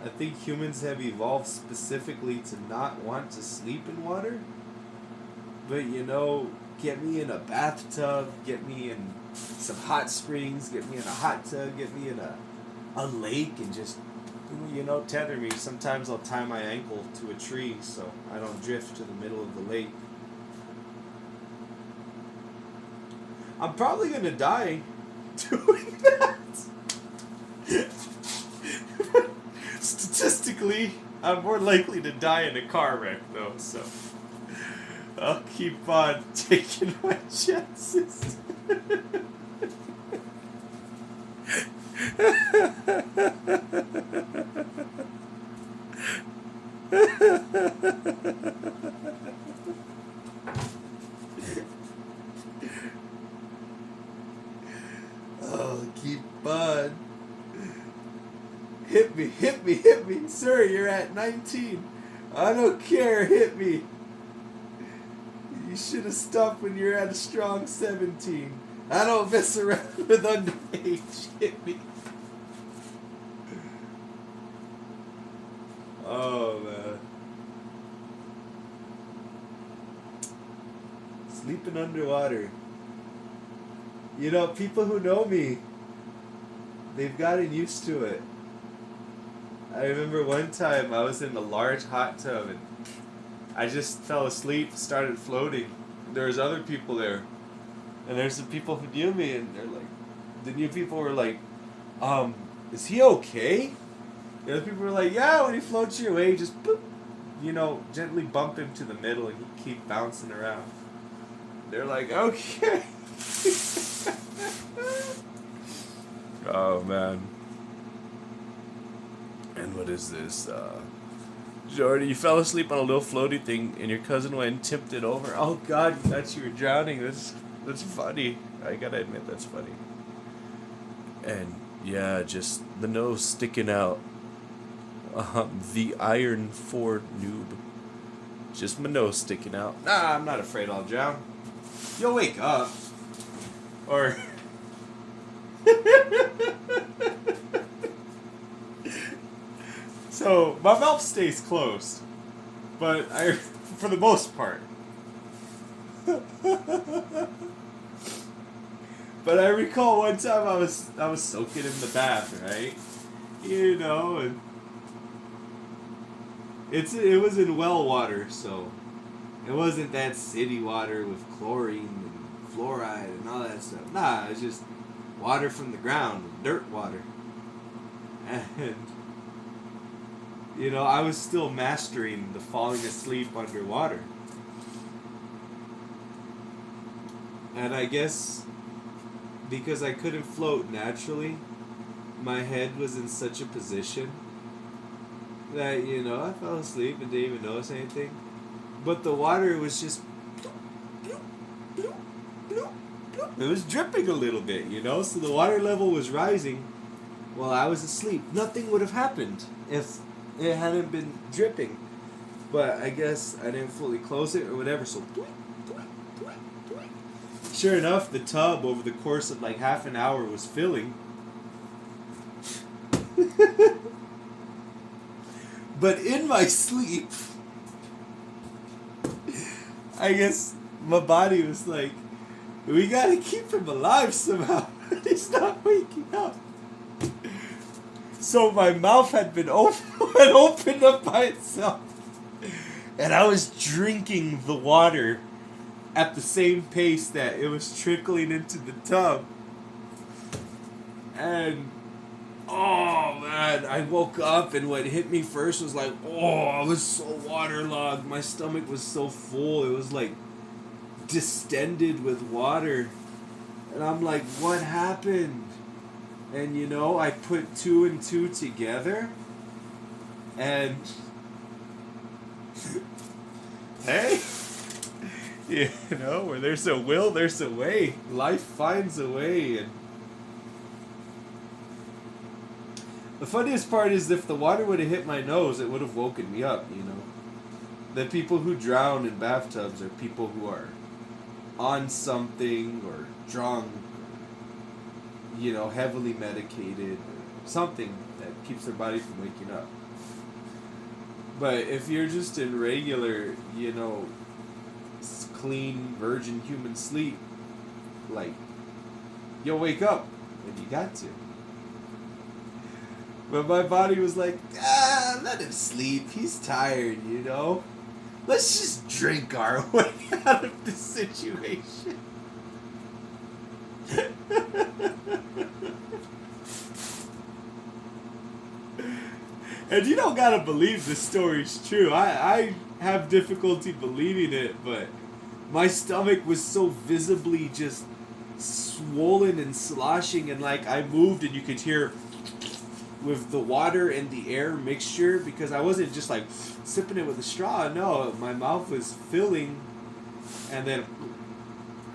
I think humans have evolved specifically to not want to sleep in water. But you know, get me in a bathtub, get me in some hot springs, get me in a hot tub, get me in a lake, and just, you know, tether me. Sometimes I'll tie my ankle to a tree so I don't drift to the middle of the lake. I'm probably gonna die doing that. Statistically, I'm more likely to die in a car wreck, though, so I'll keep on taking my chances. Oh, keep on. Hit me, hit me, hit me. Sir, you're at 19. I don't care, hit me. You should have stopped when you're at a strong 17. I don't mess around with underage. Hit me. Oh, man. This sleeping underwater. You know, people who know me, they've gotten used to it. I remember one time I was in a large hot tub and I just fell asleep, started floating. There was other people there. And there's some people who knew me and they're like, the new people were like, is he okay? The other people were like, yeah, when he floats your way, just boop, you know, gently bump him to the middle and he keep bouncing around. They're like, okay. Oh, man. And what is this? Jordy, you fell asleep on a little floaty thing and your cousin went and tipped it over. Oh, God, you thought you were drowning. That's funny. I gotta admit, that's funny. And, yeah, just the nose sticking out. The Iron 4 noob. Just my nose sticking out. Nah, I'm not afraid I'll drown. You'll wake up. Or... So, my mouth stays closed. But for the most part. But I recall one time I was soaking in the bath, right? You know, and it was in well water, so it wasn't that city water with chlorine and fluoride and all that stuff. Nah, it was just water from the ground, dirt water. And you know, I was still mastering the falling asleep underwater. And I guess because I couldn't float naturally, my head was in such a position that, you know, I fell asleep and didn't even notice anything. But the water was just... It was dripping a little bit, you know? So the water level was rising while I was asleep. Nothing would have happened if it hadn't been dripping. But I guess I didn't fully close it or whatever, so... Sure enough, the tub over the course of like half an hour was filling. But in my sleep, I guess my body was like, we gotta keep him alive somehow. He's not waking up. So my mouth had been opened up by itself. And I was drinking the water at the same pace that it was trickling into the tub. And, oh man, I woke up and what hit me first was like, oh, I was so waterlogged. My stomach was so full. It was like distended with water. And I'm like, what happened? And you know, I put 2 and 2 together. And, hey. You know, where there's a will, there's a way. Life finds a way. And the funniest part is if the water would have hit my nose, it would have woken me up, you know. The people who drown in bathtubs are people who are on something or drunk or, you know, heavily medicated or something that keeps their body from waking up. But if you're just in regular, you know, clean, virgin human sleep, like, you'll wake up when you got to. But my body was like, let him sleep. He's tired, you know? Let's just drink our way out of this situation. And you don't gotta believe this story's true. I have difficulty believing it, but my stomach was so visibly just swollen and sloshing, and like I moved and you could hear with the water and the air mixture, because I wasn't just like sipping it with a straw. No, my mouth was filling and then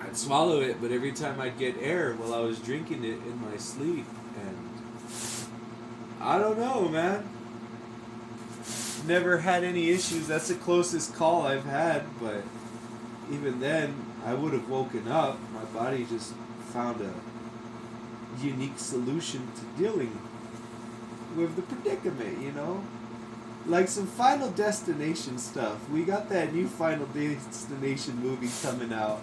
I'd swallow it, but every time I'd get air while I was drinking it in my sleep. And I don't know, man. Never had any issues. That's the closest call I've had, but even then, I would have woken up. My body just found a unique solution to dealing with the predicament, you know? Like some Final Destination stuff. We got that new Final Destination movie coming out.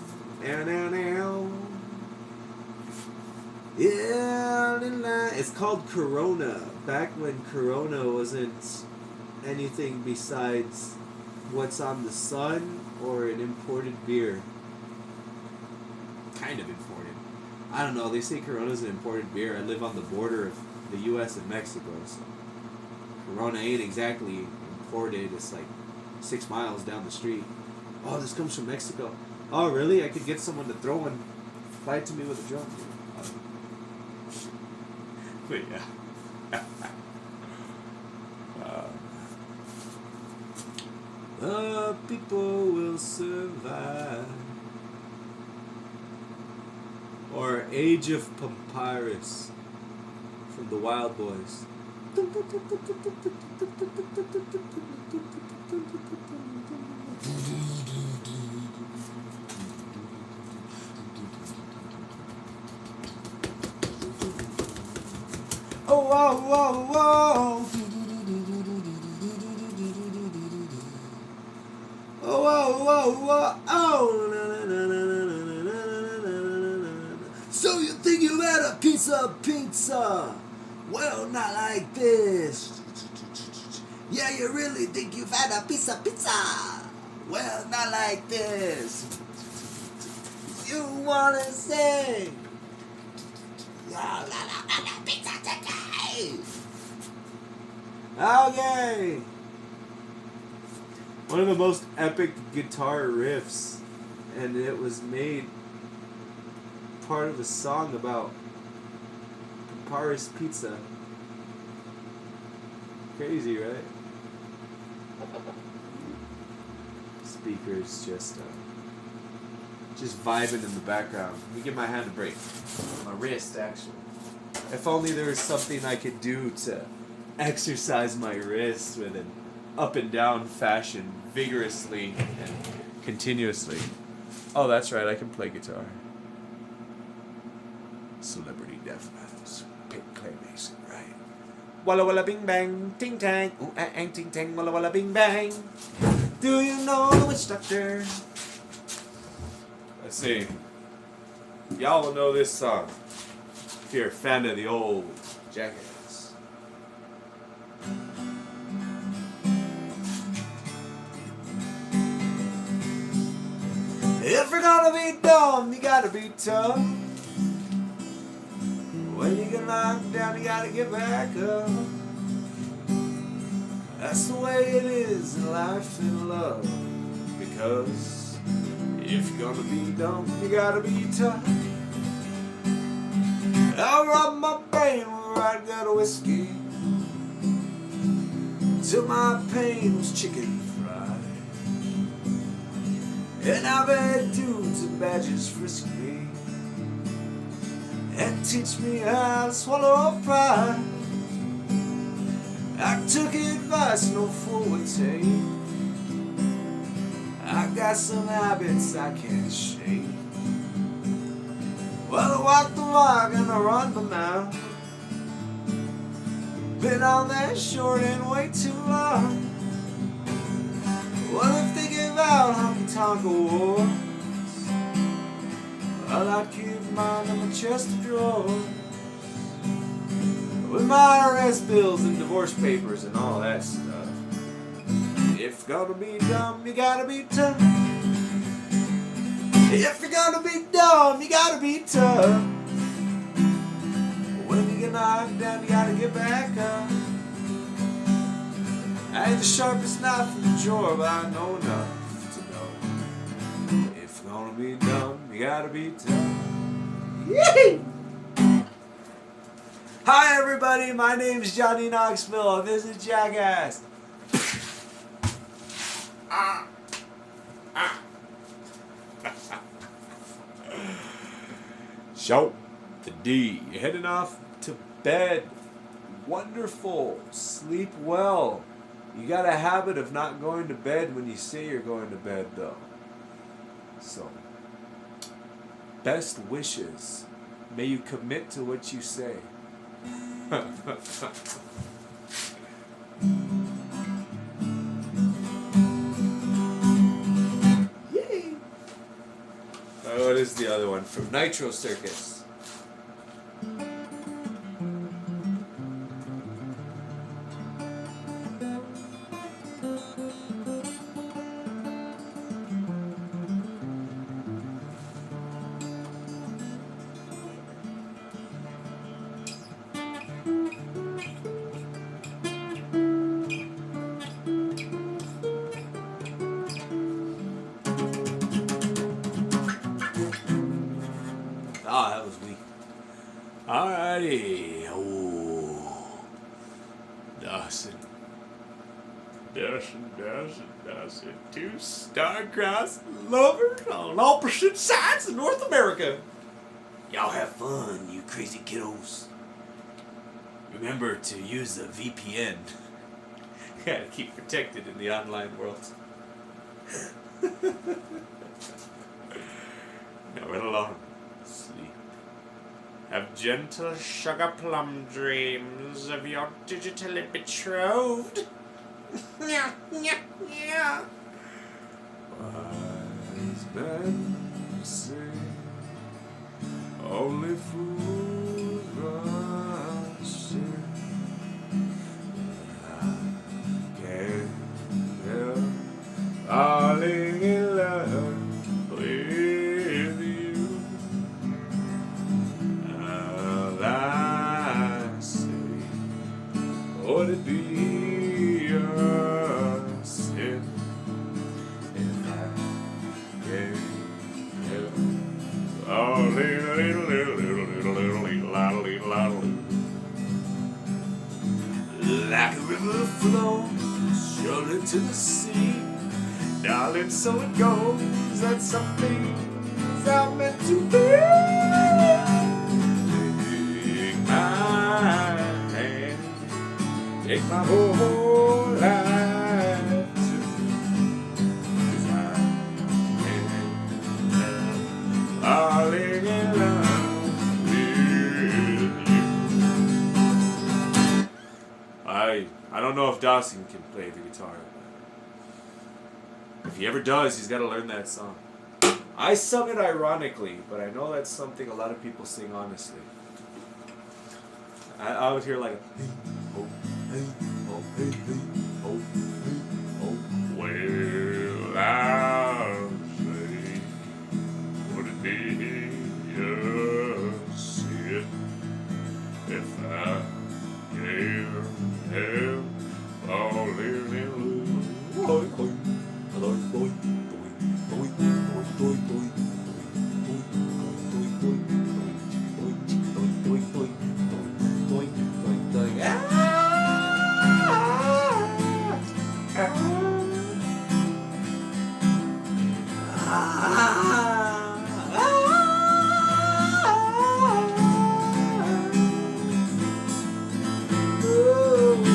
Now, now, now. Yeah, it's called Corona. Back when Corona wasn't anything besides what's on the sun or an imported beer. Kind of imported. I don't know. They say Corona's an imported beer. I live on the border of the U.S. and Mexico, so Corona ain't exactly imported. It's like 6 miles down the street. Oh, this comes from Mexico. Oh, really? I could get someone to throw one, fly it to me with a drone. But yeah. The people will survive. Or Age of Papyrus from the Wild Boys. Oh, whoa, whoa, whoa. Oh, whoa, whoa, whoa. Oh, na, na, na, na, na, na, na, na. So you think you had a piece of pizza? Well, not like this. Yeah, you really think you've had a piece of pizza? Well, not like this. You wanna say, yeah, pizza today. Okay. One of the most epic guitar riffs, and it was made part of a song about Papyrus Pizza. Crazy, right? Speakers just vibing in the background. Let me give my hand a break. My wrist, actually. If only there was something I could do to exercise my wrist with an up and down fashion, vigorously and continuously. Oh, that's right, I can play guitar. Celebrity death metals. Pink Clay Mason, right? Walla walla bing bang, ting tang, ooh ah ang ting tang, walla walla bing bang. Do you know the witch doctor? Let's see. Y'all will know this song if you're a fan of the old Jackass. If you're gonna be dumb, you gotta be tough. When you get knocked down, you gotta get back up. That's the way it is in life and love. Because if you're gonna be dumb, you gotta be tough. I robbed my brain with right gut whiskey till my pain was chicken fried. And I've had dudes and badges frisk me and teach me how to swallow pride. I took advice no fool would take. I got some habits I can't shake. Well, I walked the walk and I run the mile. Been on that short end way too long. Well, if they give out honky-tonk awards, well, I'd keep mine in my chest of drawers with my IRS bills and divorce papers and all that stuff. If you're gonna be dumb, you gotta be tough. If you're gonna be dumb, you gotta be tough. When you get knocked down, you gotta get back up. I ain't the sharpest knife in the drawer, but I know enough to know. If you're gonna be dumb, you gotta be tough. Yee! Hi everybody, my name's Johnny Knoxville, and this is Jackass. Shout the D. You're heading off to bed. Wonderful. Sleep well. You got a habit of not going to bed when you say you're going to bed, though. So, best wishes. May you commit to what you say. Yay! What the other one from Nitro Circus. Ah, that was weak. Alrighty. Oh. Dawson. Dawson. Two star-crossed lovers on opposite sides of North America. Y'all have fun, you crazy kiddos. Remember to use the VPN. Gotta keep protected in the online world. Now run along. Sleep. Have gentle sugar plum dreams of your digitally betrothed. Yeah. Wise men say only fools rush in. I can't help falling in love with you. All I say, would it be a sin if I gave you all like a river flows surely to the sea, darling, so it goes that some things are meant to be. Take my hand, take my whole life too, 'cause I can't help falling in love with you. I don't know if Dawson can play the guitar. If he ever does, he's got to learn that song. I sung it ironically, but I know that's something a lot of people sing honestly. I would hear like a hey, oh, hey, oh, hey, hey, oh, hey, oh. Well, I'll say, would it be a sin if I gave him all in love?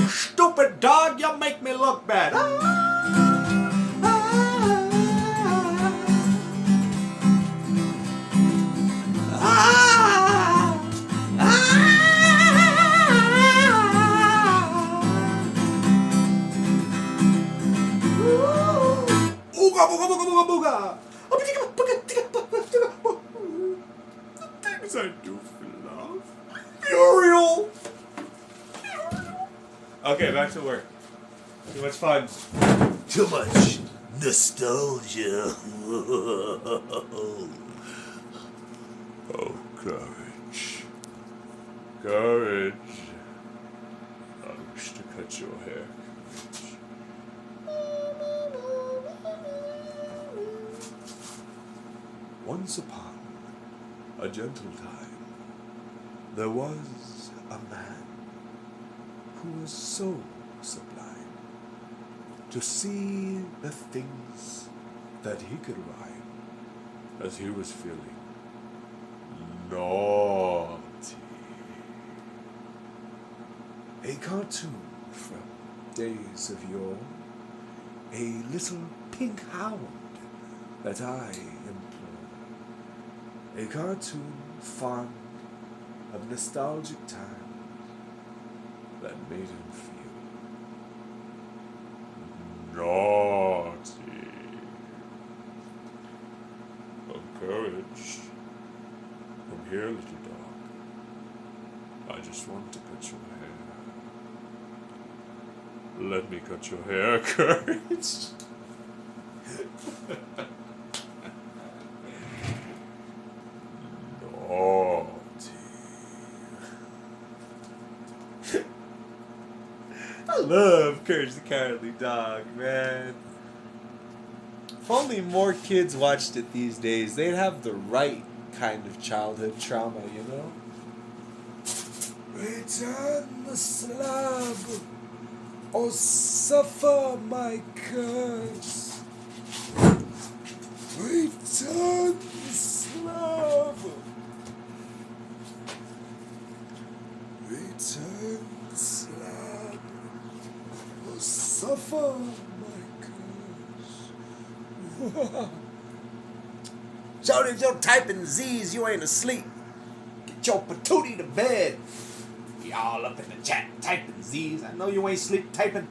Stupid dog, you make me look bad. Ooga booga booga booga booga. The things I do for love. Muriel. Okay, back to work. Too much fun. Too much nostalgia. Oh, courage. Courage. I wish to cut your hair. Once upon a gentle time, there was a man who was so sublime to see the things that he could rhyme as he was feeling naughty. A cartoon from days of yore, a little pink hound that I implore, a cartoon fond of nostalgic times that made him feel naughty. Oh, courage. here, little dog. I just want to cut your hair. Let me cut your hair, Courage. Naughty. I love Courage the Cowardly Dog, man. If only more kids watched it these days, they'd have the right kind of childhood trauma, you know? Return the slab, or suffer my curse. Return the slab. Return the slab, or suffer my curse. Shorty, if you're typing Z's, you ain't asleep. Get your patootie to bed. Y'all up in the chat typing Z's. I know you ain't sleep typing.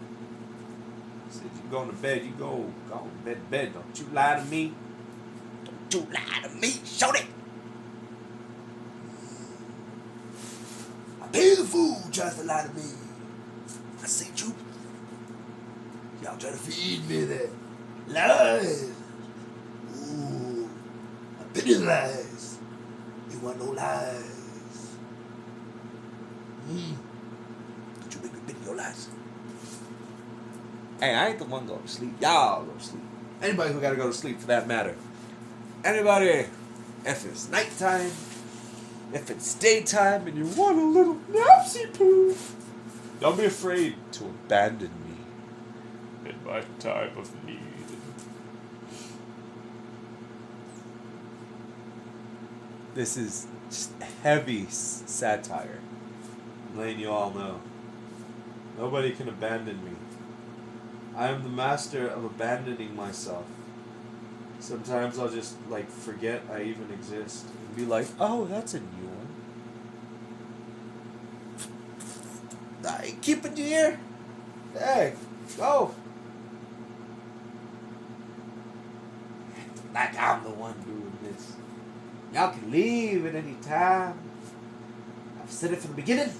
Said you going to bed, you go to bed. Don't you lie to me. Don't you lie to me, Shorty. I pay the fool tries to lie to me. I see you. Y'all try to feed me that lies. Ooh, I pity lies. You want no lies. Did you make me pity your lies? Hey, I ain't the one going to sleep. Y'all go to sleep. Anybody who got to go to sleep for that matter. Anybody, if it's nighttime, if it's daytime, and you want a little napsy poo, don't be afraid to abandon me in my time of need. This is just heavy satire. I'm letting you all know. Nobody can abandon me. I am the master of abandoning myself. Sometimes I'll just, forget I even exist. And be like, oh, that's a new one. I keep it here. Hey, go. Like I'm the one doing this. Y'all can leave at any time. I've said it from the beginning.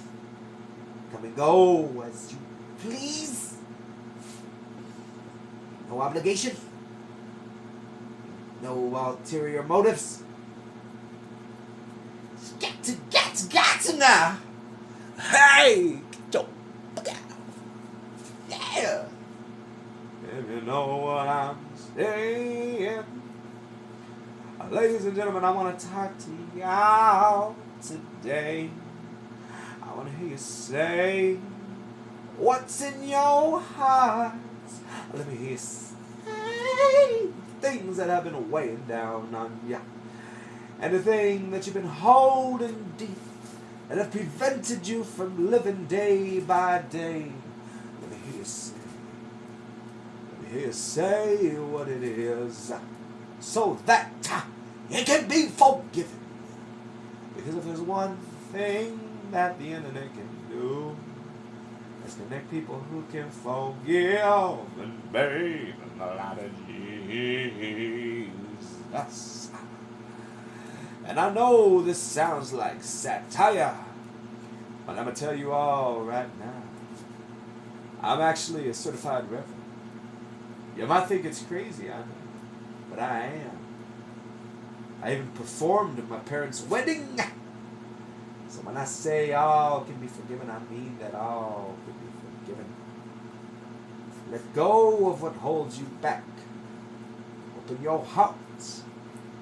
Come and go as you please. No obligation. No ulterior motives. Got to now. Hey, get your fuck out. Yeah. If you know what I'm saying. Ladies and gentlemen, I want to talk to y'all today. I want to hear you say what's in your heart. Let me hear you say things that have been weighing down on you. And the thing that you've been holding deep that have prevented you from living day by day. Let me hear you say. Let me hear you say what it is. So that you can be forgiven. Because if there's one thing that the internet can do, it's connect people who can forgive and babe and a lot of Jesus. And I know this sounds like satire, but I'm going to tell you all right now. I'm actually a certified reverend. You might think it's crazy, I know, but I am. I even performed at my parents' wedding. So when I say all can be forgiven, I mean that all can be forgiven. Let go of what holds you back. Open your heart,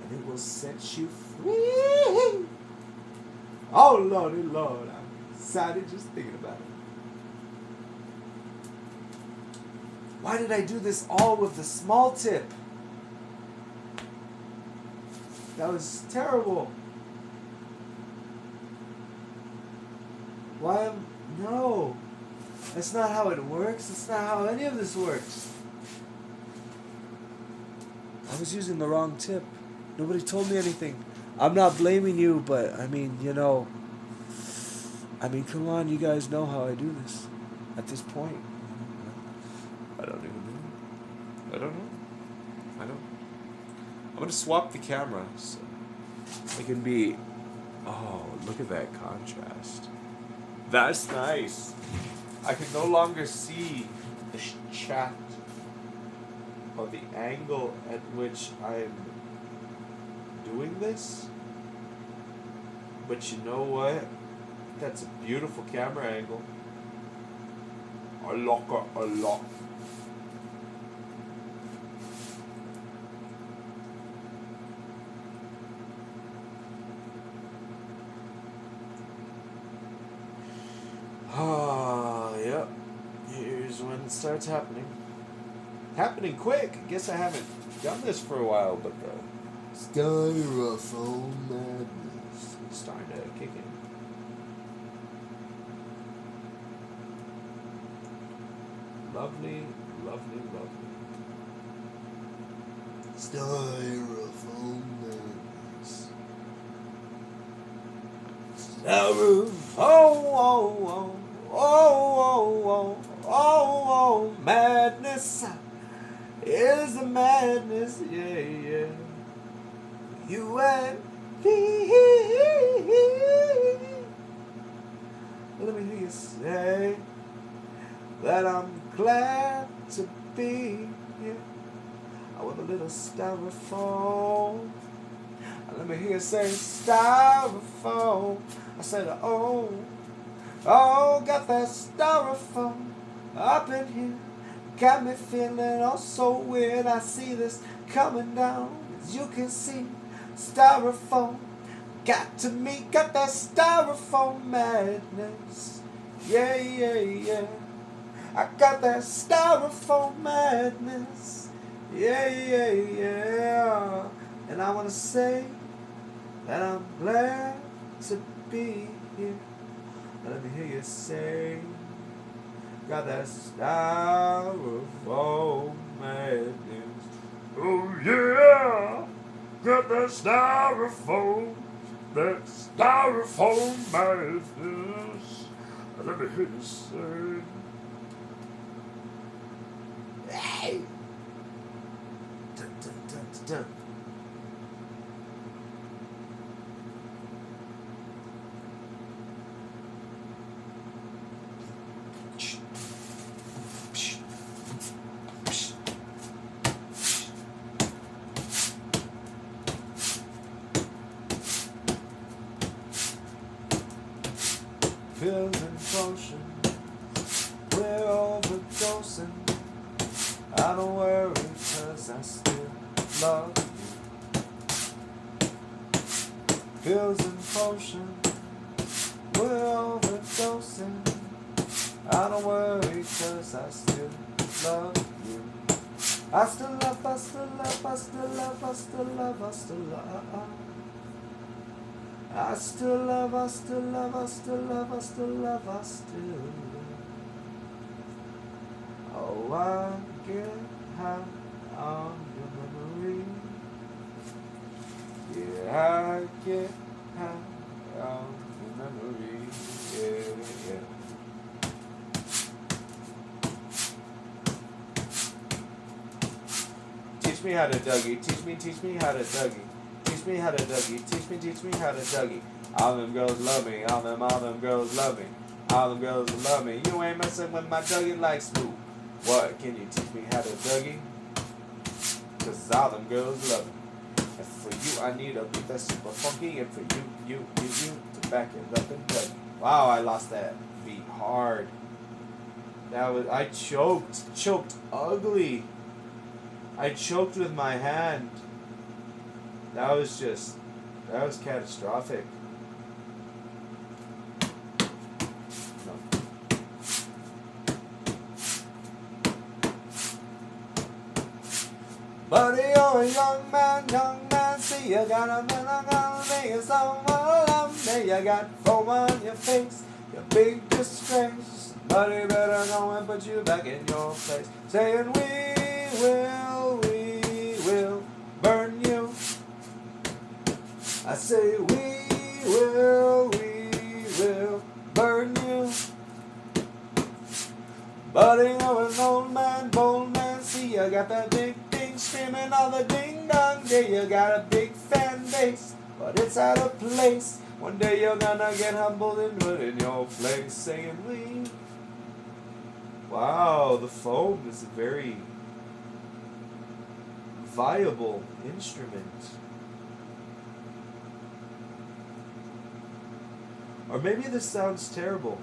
and it will set you free. Oh, Lordy, Lord, I'm excited just thinking about it. Why did I do this all with the small tip? That was terrible. No. That's not how it works. That's not how any of this works. I was using the wrong tip. Nobody told me anything. I'm not blaming you, but come on, you guys know how I do this at this point. I don't even know. I don't know. I'm going to swap the camera so it can be Oh, look at that contrast. That's nice. I can no longer see the shaft or the angle at which I'm doing this. But you know what? That's a beautiful camera angle. I like it a lot. Ah, yep. Here's when it starts happening. Happening quick. I guess I haven't done this for a while, but the Styrofoam madness. it's starting to kick in. Lovely, lovely, lovely. Styrofoam madness. Styrofoam. Oh, madness is the madness, yeah. You and me. Let me hear you say that I'm glad to be here with a little styrofoam. Let me hear you say styrofoam. I said, oh, got that styrofoam up in here. Got me feeling all so weird. I see this coming down, as you can see. Styrofoam got to me, got that styrofoam madness. Yeah. I got that styrofoam madness. Yeah. And I want to say that I'm glad to be here. Let me hear you say, got that styrofoam madness. Oh yeah, got that styrofoam madness. Let me hear you say, hey. Dun, dun, dun, dun. Pills and potions, we're overdosing. I don't worry, 'cause I still love you. Pills and potions, we're overdosing. I don't worry, 'cause I still love you. I still love, I still love, I still love, I still love, I still love. I still love, I still love, I still love, I still love, I still love. Oh, I get high on your memory. Yeah, I get high on your memory. Yeah. Teach me how to Dougie. Teach me how to Dougie. Teach me how to Dougie. Teach me how to Dougie. All them girls love me. All them girls love me. All them girls love me. You ain't messing with my Dougie like Snoop. What? Can you teach me how to Dougie? 'Cause all them girls love me. And for you, I need a beat that's super funky. And for you to back it up and Dougie. Wow, I lost that beat hard. I choked ugly. I choked with my hand. That was catastrophic. No. Buddy, you're a young man, see you got a man, I'm gonna make you someone love me. You got foam on your face, your big disgrace. Buddy, better go and put you back in your place. Saying we will burn you. I say we will burn you. Buddy, you're an old man, bold man. See, you got that big thing screaming all the ding dong day. You got a big fan base, but it's out of place One day you're gonna get humbled and put in your place saying we. Wow, the foam is a very viable instrument. Or maybe this sounds terrible.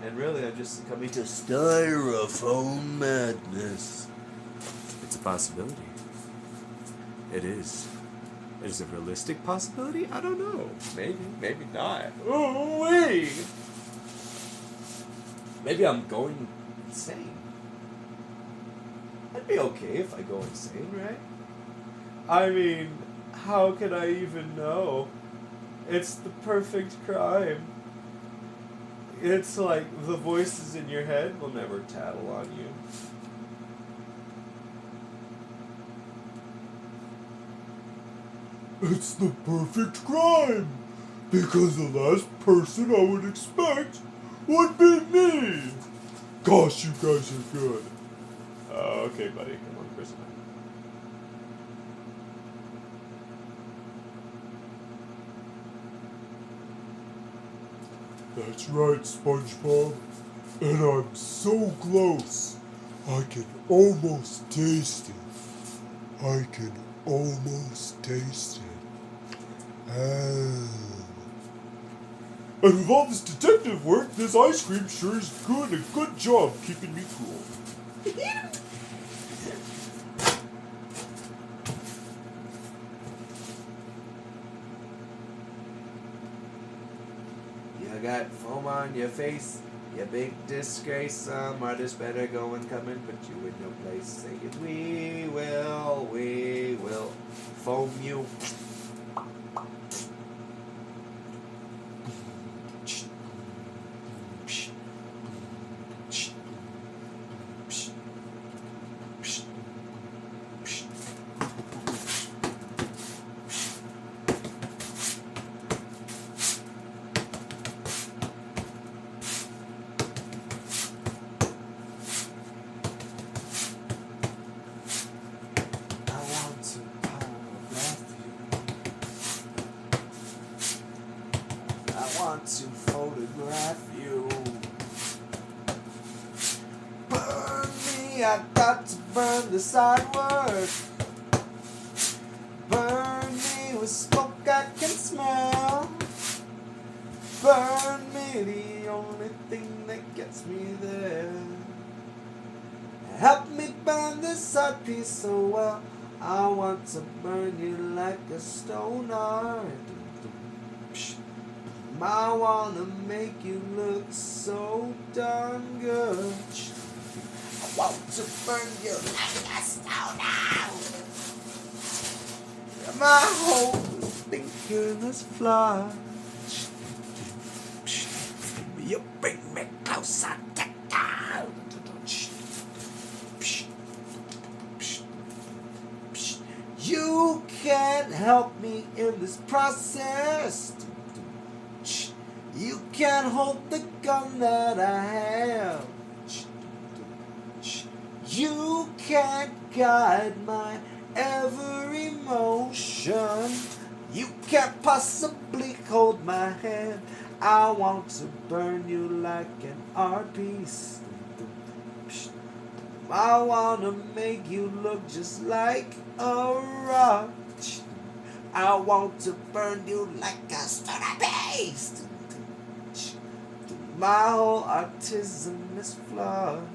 And really I'm just coming to styrofoam madness. It's a possibility. It is. Is it a realistic possibility? I don't know. Maybe, maybe not. Oh, wait! Maybe I'm going insane. I'd be okay if I go insane, right? I mean, how could I even know? It's the perfect crime. It's like the voices in your head will never tattle on you. It's the perfect crime, because the last person I would expect would be me. Gosh, you guys are good. Okay, buddy, come on, Chris. That's right, SpongeBob. And I'm so close. I can almost taste it. I can almost taste it. And with all this detective work, this ice cream sure is good. A good job keeping me cool. You got foam on your face, you big disgrace. Some artists better go and come and put you in your place. Saying we will foam you. To photograph you. Burn me, I got to burn the sidewalk. Burn me with smoke I can smell. Burn me, the only thing that gets me there. Help me burn this art piece so well. I want to burn you like a stone art. I wanna make you look so darn good. I want to burn you like a stone out. My whole thinking is fly. You bring me closer to God. You can't help me in this process. You can't hold the gun that I have. You can't guide my every motion. You can't possibly hold my hand. I want to burn you like an art piece. I want to make you look just like a rock. I want to burn you like a stone piece. My whole artisan is flawed.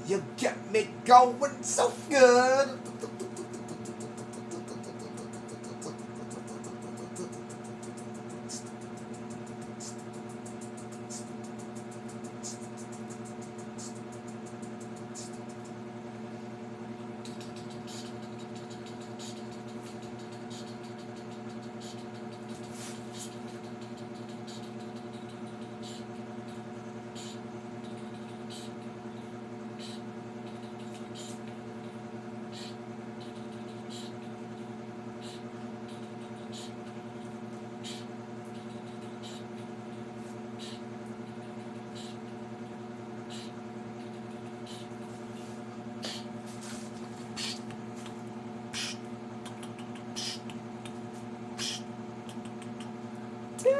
You get me going so good. Dang!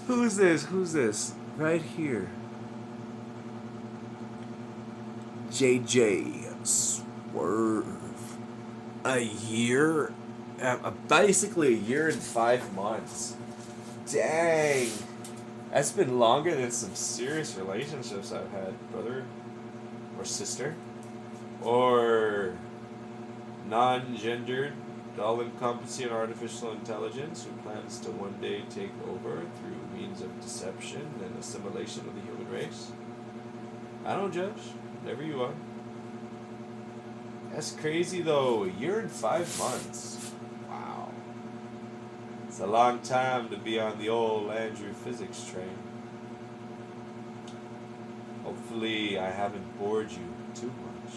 Who's this? Who's this? Right here. JJ Swerve. A year? Basically a year and 5 months. Dang. That's been longer than some serious relationships I've had, brother. Or sister. Or non-gendered, all-encompassing artificial intelligence who plans to one day take over through means of deception and assimilation of the human race. I don't judge. Whatever you are. That's crazy though. A year and 5 months. Wow. It's a long time to be on the old Andrew physics train. Hopefully I haven't bored you too much.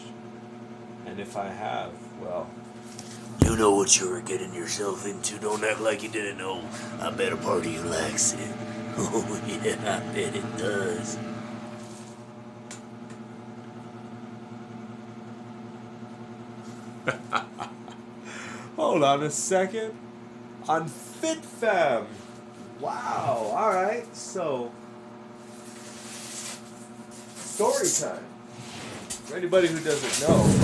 And if I have, well... You know what you were getting yourself into. Don't act like you didn't know. I bet a part of you likes it. Oh yeah, I bet it does. Hold on a second. On FitFam. Wow. Alright, so... Story time. For anybody who doesn't know...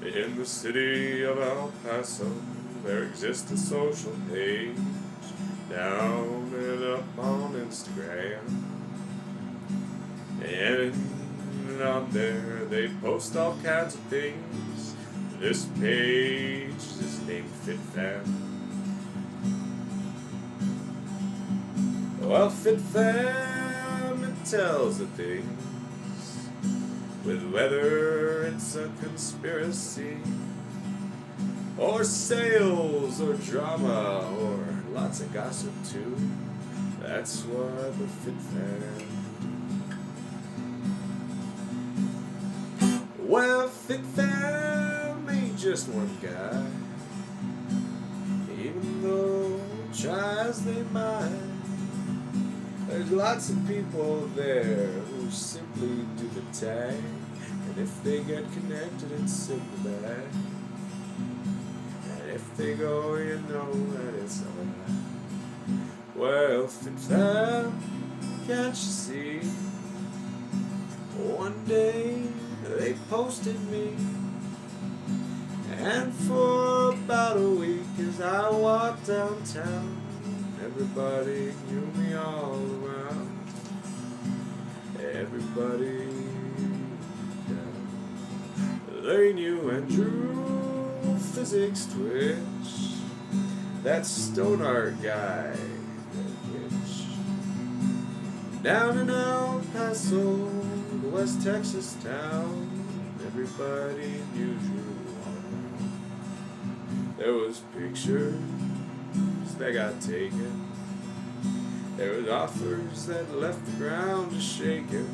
In the city of El Paso, there exists a social page down and up on Instagram. And on there they post all kinds of things. This page is named FitFam. Well, FitFam, it tells the things. With whether it's a conspiracy, or sales, or drama, or lots of gossip too. That's what the FitFam. Well, FitFam ain't just one guy, even though try as they might. There's lots of people there who simply do the tag, and if they get connected, it's simple bad. And if they go, you know that it's alright. Well, FitFam, can't you see? One day they posted me, and for about a week as I walked downtown, everybody knew me all around. Everybody, yeah. They knew Andrew Physics Twitch, that stone art guy, that witch. Down in El Paso, the West Texas town, everybody knew Drew all around. There was pictures that got taken. There was offers that left the ground just shaking.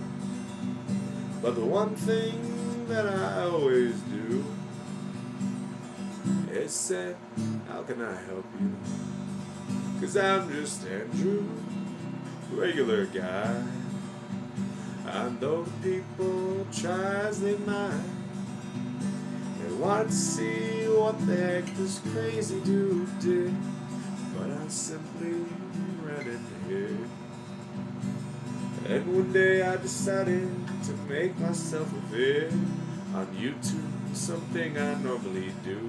But the one thing that I always do is say, how can I help you? 'Cause I'm just Andrew, regular guy. And though people try as they might, they want to see what the heck this crazy dude did. But I simply ran into here. And one day I decided to make myself a vid on YouTube, something I normally do.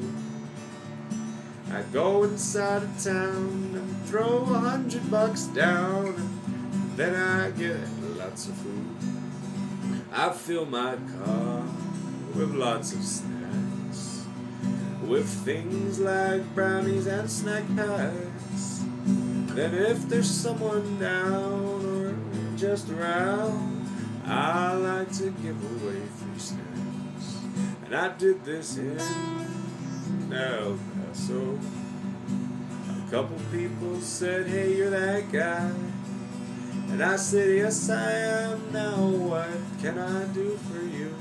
I go inside of town and throw $100 down, and then I get lots of food. I fill my car with lots of snacks, with things like brownies and snack packs. Then if there's someone down or just around, I like to give away free snacks. And I did this in El Paso. A couple people said, hey, you're that guy. And I said, yes, I am. Now what can I do for you?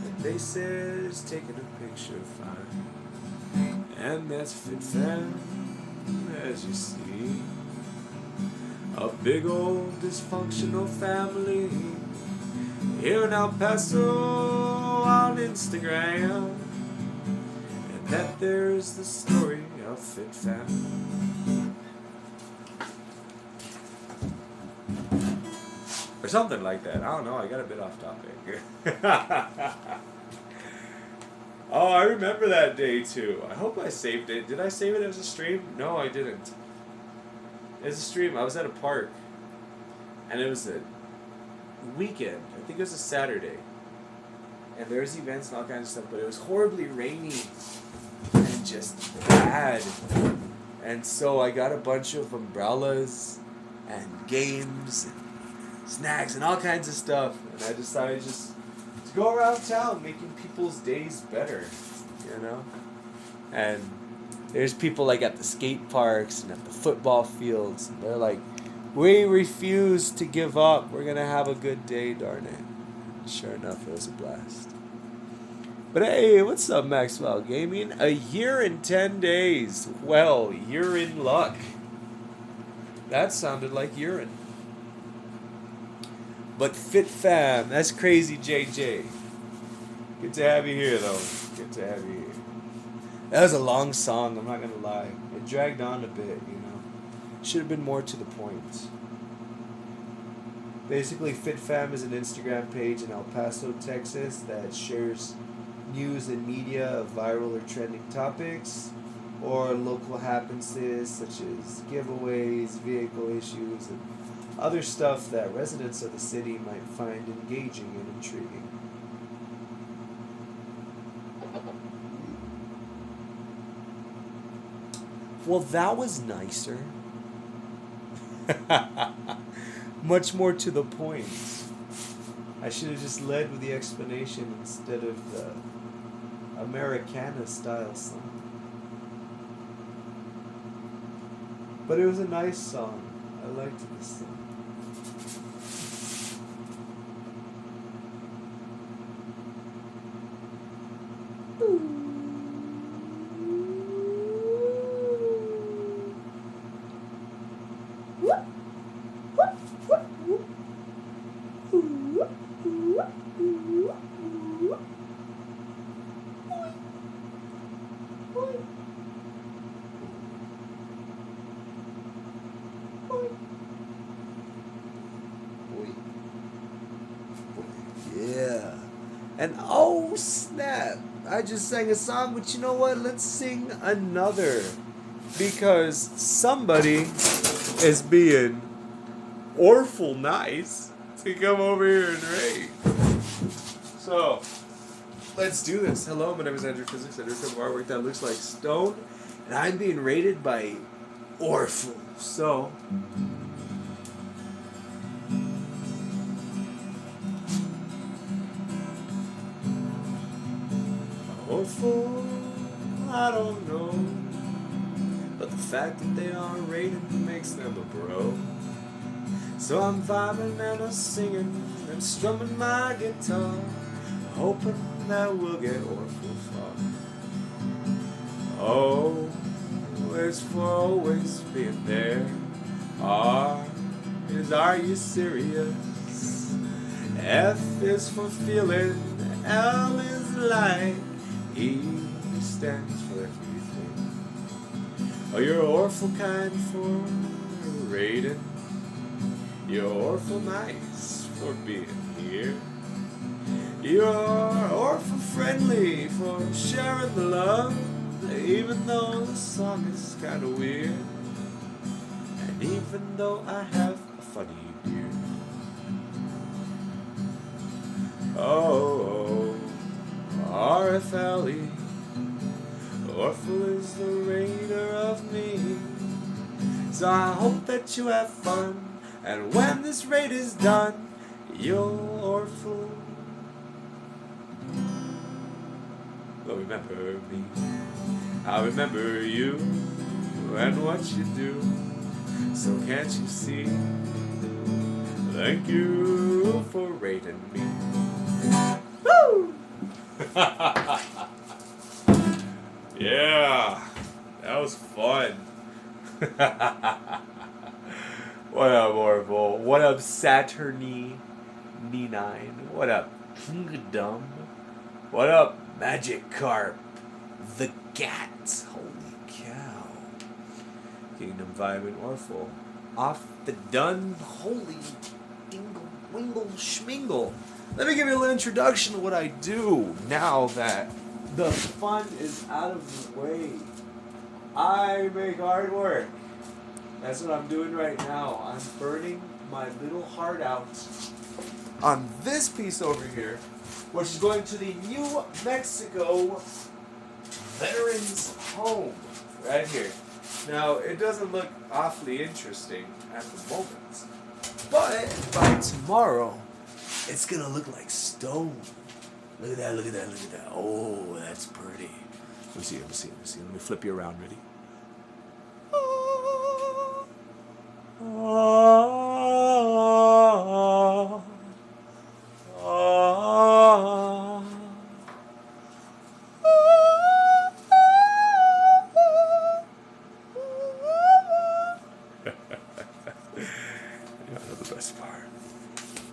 And They said it's taking a picture fine. And that's Fit Fam, as you see. A big old dysfunctional family here in El Paso on Instagram. And that there's the story of Fit Fam. Or something like that. I don't know, I got a bit off topic. Oh, I remember that day too. I hope I saved it. Did I save it as a stream? No, I didn't. As a stream, I was at a park. And it was a weekend. I think it was a Saturday. And there was events and all kinds of stuff, but it was horribly rainy and just bad. And so I got a bunch of umbrellas and games and snacks and all kinds of stuff. And I decided just to go around town making people's days better, you know? And there's people like at the skate parks and at the football fields, and they're like, we refuse to give up. We're going to have a good day, darn it. Sure enough, it was a blast. But hey, what's up, Maxwell Gaming? A year and 10 days. Well, you're in luck. That sounded like urine. But Fit Fam, that's crazy, JJ. Good to have you here, though. Good to have you here. That was a long song, I'm not going to lie. It dragged on a bit, you know. Should have been more to the point. Basically, Fit Fam is an Instagram page in El Paso, Texas that shares news and media of viral or trending topics or local happenances such as giveaways, vehicle issues, and other stuff that residents of the city might find engaging and intriguing. Well, that was nicer. Much more to the point. I should have just led with the explanation instead of the Americana style song. But it was a nice song. I liked this song. Yeah. And oh snap! I just sang a song, but you know what? Let's sing another. Because somebody is being awful nice to come over here and rate. So, let's do this. Hello, my name is Andrew Physics. I do some artwork that looks like stone. And I'm being rated by Orful. So, Orful, I don't know. But the fact that they are rated makes them a bro. So I'm vibing and I'm singing and strumming my guitar, hoping that we'll get awful far. O is for always being there. R is are you serious? F is for feeling. L is like. E stands for everything. Oh, you're awful kind for rating. You're awful nice for being here. You're awful friendly for sharing the love, even though the song is kind of weird. And even though I have a funny beard. Oh, RFLE. Orful is the raider of me. So I hope that you have fun. And when this raid is done, you're Orful. Will remember me. I'll remember you and what you do. So can't you see? Thank you for raiding me. Woo! Yeah, that was fun. What up, Orville? What up, Saturny Nine? What up, Kingdom? What up, Magikarp? The Cat. Holy cow. Kingdom Vibe and Orville. Off the dun. Holy dingle, wingle, schmingle. Let me give you a little introduction to what I do now that the fun is out of the way. I make artwork. That's what I'm doing right now. I'm burning my little heart out on this piece over here, which is going to the New Mexico Veterans Home right here. Now, it doesn't look awfully interesting at the moment, but by tomorrow, it's gonna look like stone. Look at that, look at that, look at that. Oh, that's pretty. Let me see, let me see, let me see. Let me flip you around. Ready? You know the best part.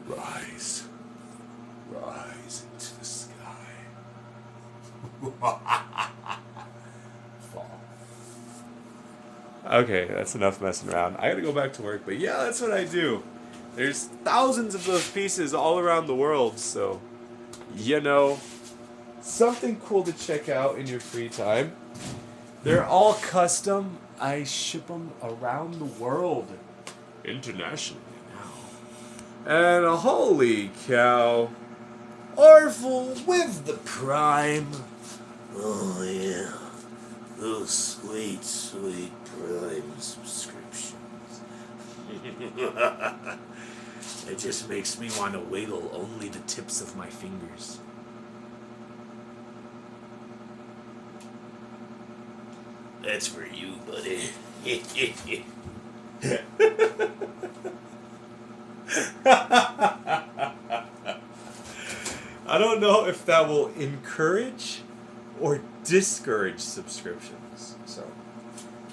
Rise. Rise into the sky. Fall. Okay, that's enough messing around. I gotta go back to work, but yeah, that's what I do. There's thousands of those pieces all around the world, so, you know, something cool to check out in your free time. They're all custom. I ship them around the world. Internationally now. And holy cow. Orville with the Prime. Oh yeah, those sweet, sweet Prime subscriptions. It just makes me want to wiggle only the tips of my fingers. That's for you, buddy. I don't know if that will encourage or discourage subscriptions. So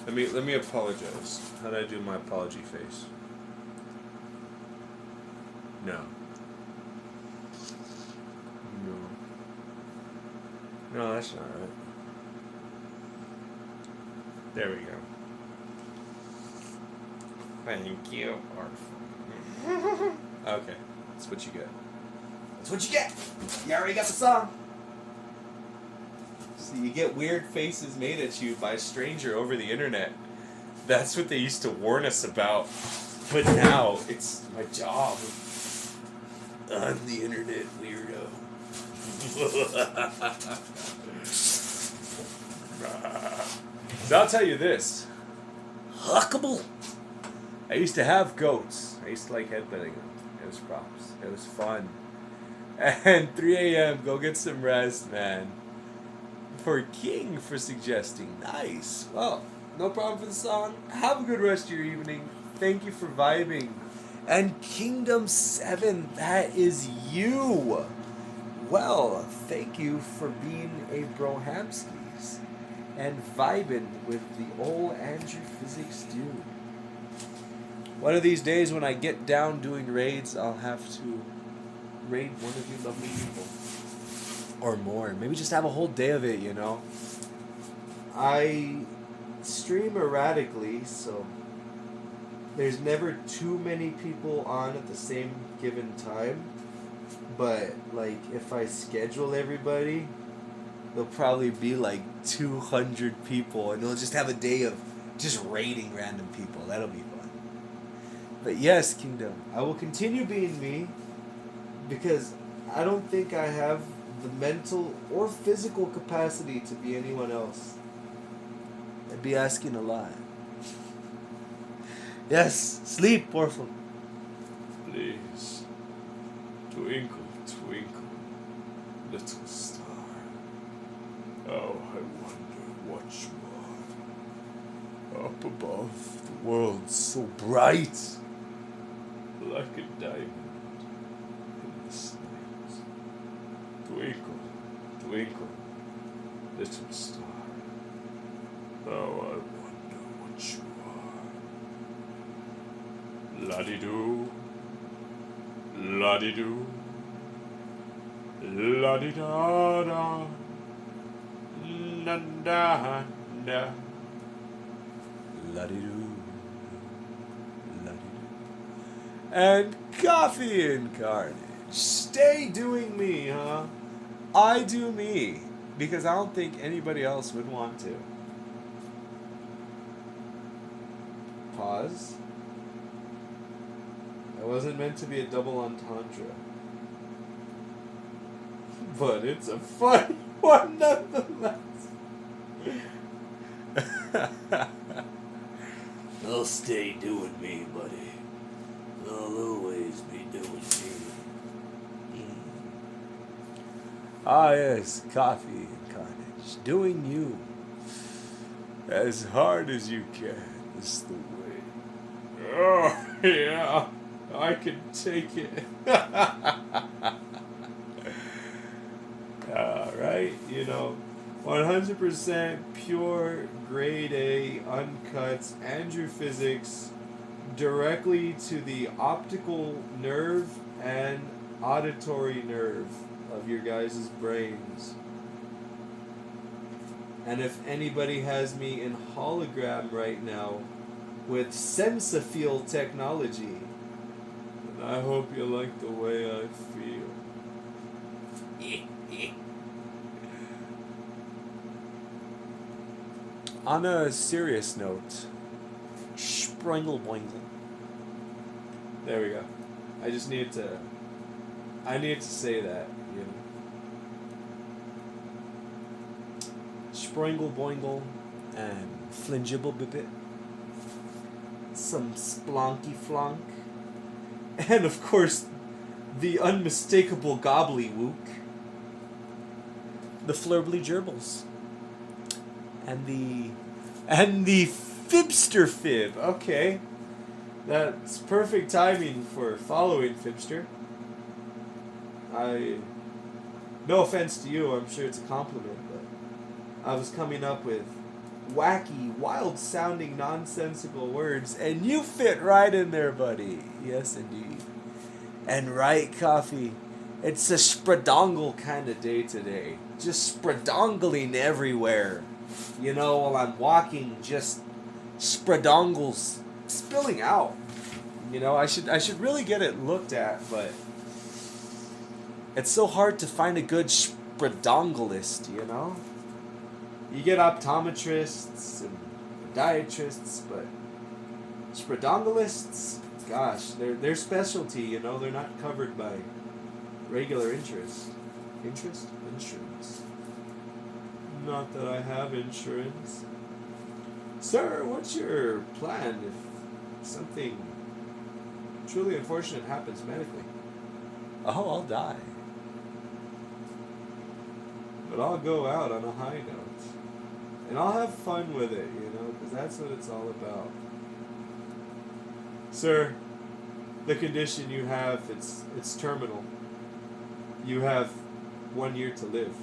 let me apologize. How do I do my apology face? No. No, that's not right. There we go. Thank you, Orville. Okay, that's what you get. That's what you get. You already got the song. So you get weird faces made at you by a stranger over the internet. That's what they used to warn us about. But now it's my job. I'm the internet weirdo. So I'll tell you this. Huckable. I used to have goats. I used to like headbutting them. It was props. It was fun. And 3 a.m., go get some rest, man. For King for suggesting. Nice. Well, no problem for the song. Have a good rest of your evening. Thank you for vibing. And Kingdom 7, that is you. Well, thank you for being a Brohamskis and vibing with the old Andrew Physics dude. One of these days when I get down doing raids, I'll have to raid one of you lovely people. Or more. Maybe just have a whole day of it, you know? I stream erratically, so there's never too many people on at the same given time. But, like, if I schedule everybody, there'll probably be like 200 people, and we'll just have a day of just raiding random people. That'll be fun. But yes, Kingdom, I will continue being me, because I don't think I have the mental or physical capacity to be anyone else. I'd be asking a lot. Yes, sleep, Orphan. Please, twinkle, twinkle, little star. Oh, I wonder what you are. Up above, the world so bright, like a diamond in the night. Twinkle, Twinkle, little star, how I wonder what you are. La-di-doo, la-di-doo, la-di-da-da, na-da-da, la-di-doo, la-di-doo. And Coffee and Carnage, stay doing me, huh? I do me, because I don't think anybody else would want to. Pause. That wasn't meant to be a double entendre. But it's a fun one nonetheless. I'll stay doing me, buddy. I'll always be doing me. Ah, yes, Coffee and Carnage. Doing you as hard as you can is the way. Oh, yeah. I can take it. Right? 100% pure, grade A, uncut, Andrew Physics, directly to the optical nerve and auditory nerve of your guys' brains. And if anybody has me in hologram right now with Sensafeel technology, then I hope you like the way I feel. On a serious note, Springle Boingle. There we go. I needed to say that, Springle Boingle and Flingible Bibbit. Some Splonky Flonk. And of course, the unmistakable Gobblywook. The Flurbly Gerbils. And the Fibster Fib. Okay. That's perfect timing for following Fibster. No offense to you, I'm sure it's a compliment, but I was coming up with wacky, wild-sounding, nonsensical words, and you fit right in there, buddy. Yes, indeed. And right, Coffee, it's a spradongle kind of day today. Just spradongling everywhere. While I'm walking, just spradongles spilling out. I should really get it looked at, but it's so hard to find a good spradonglist, You get optometrists and podiatrists, but spradonglists, gosh, their specialty, they're not covered by regular insurance. Insurance. Not that I have insurance. Sir, what's your plan if something truly unfortunate happens medically? Oh, I'll die. But I'll go out on a high note. And I'll have fun with it, because that's what it's all about. Sir, the condition you have, it's terminal. You have 1 year to live.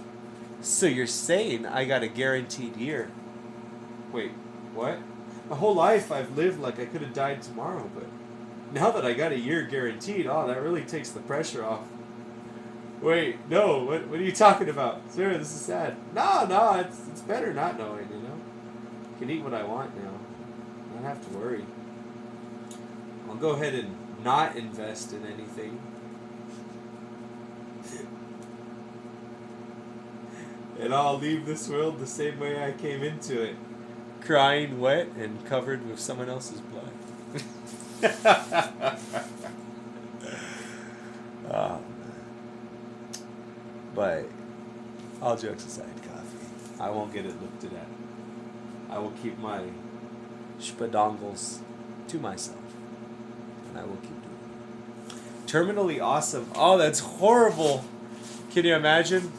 So you're saying I got a guaranteed year? Wait, what? My whole life I've lived like I could have died tomorrow, but now that I got a year guaranteed, that really takes the pressure off. Wait, no, what are you talking about? Sir, this is sad. No, it's better not knowing, I can eat what I want now. I don't have to worry. I'll go ahead and not invest in anything. And I'll leave this world the same way I came into it. Crying wet and covered with someone else's blood. Oh, but all jokes aside, Coffee, I won't get it looked at. I will keep my spadongles to myself. And I will keep doing it. Terminally awesome. Oh, that's horrible. Can you imagine?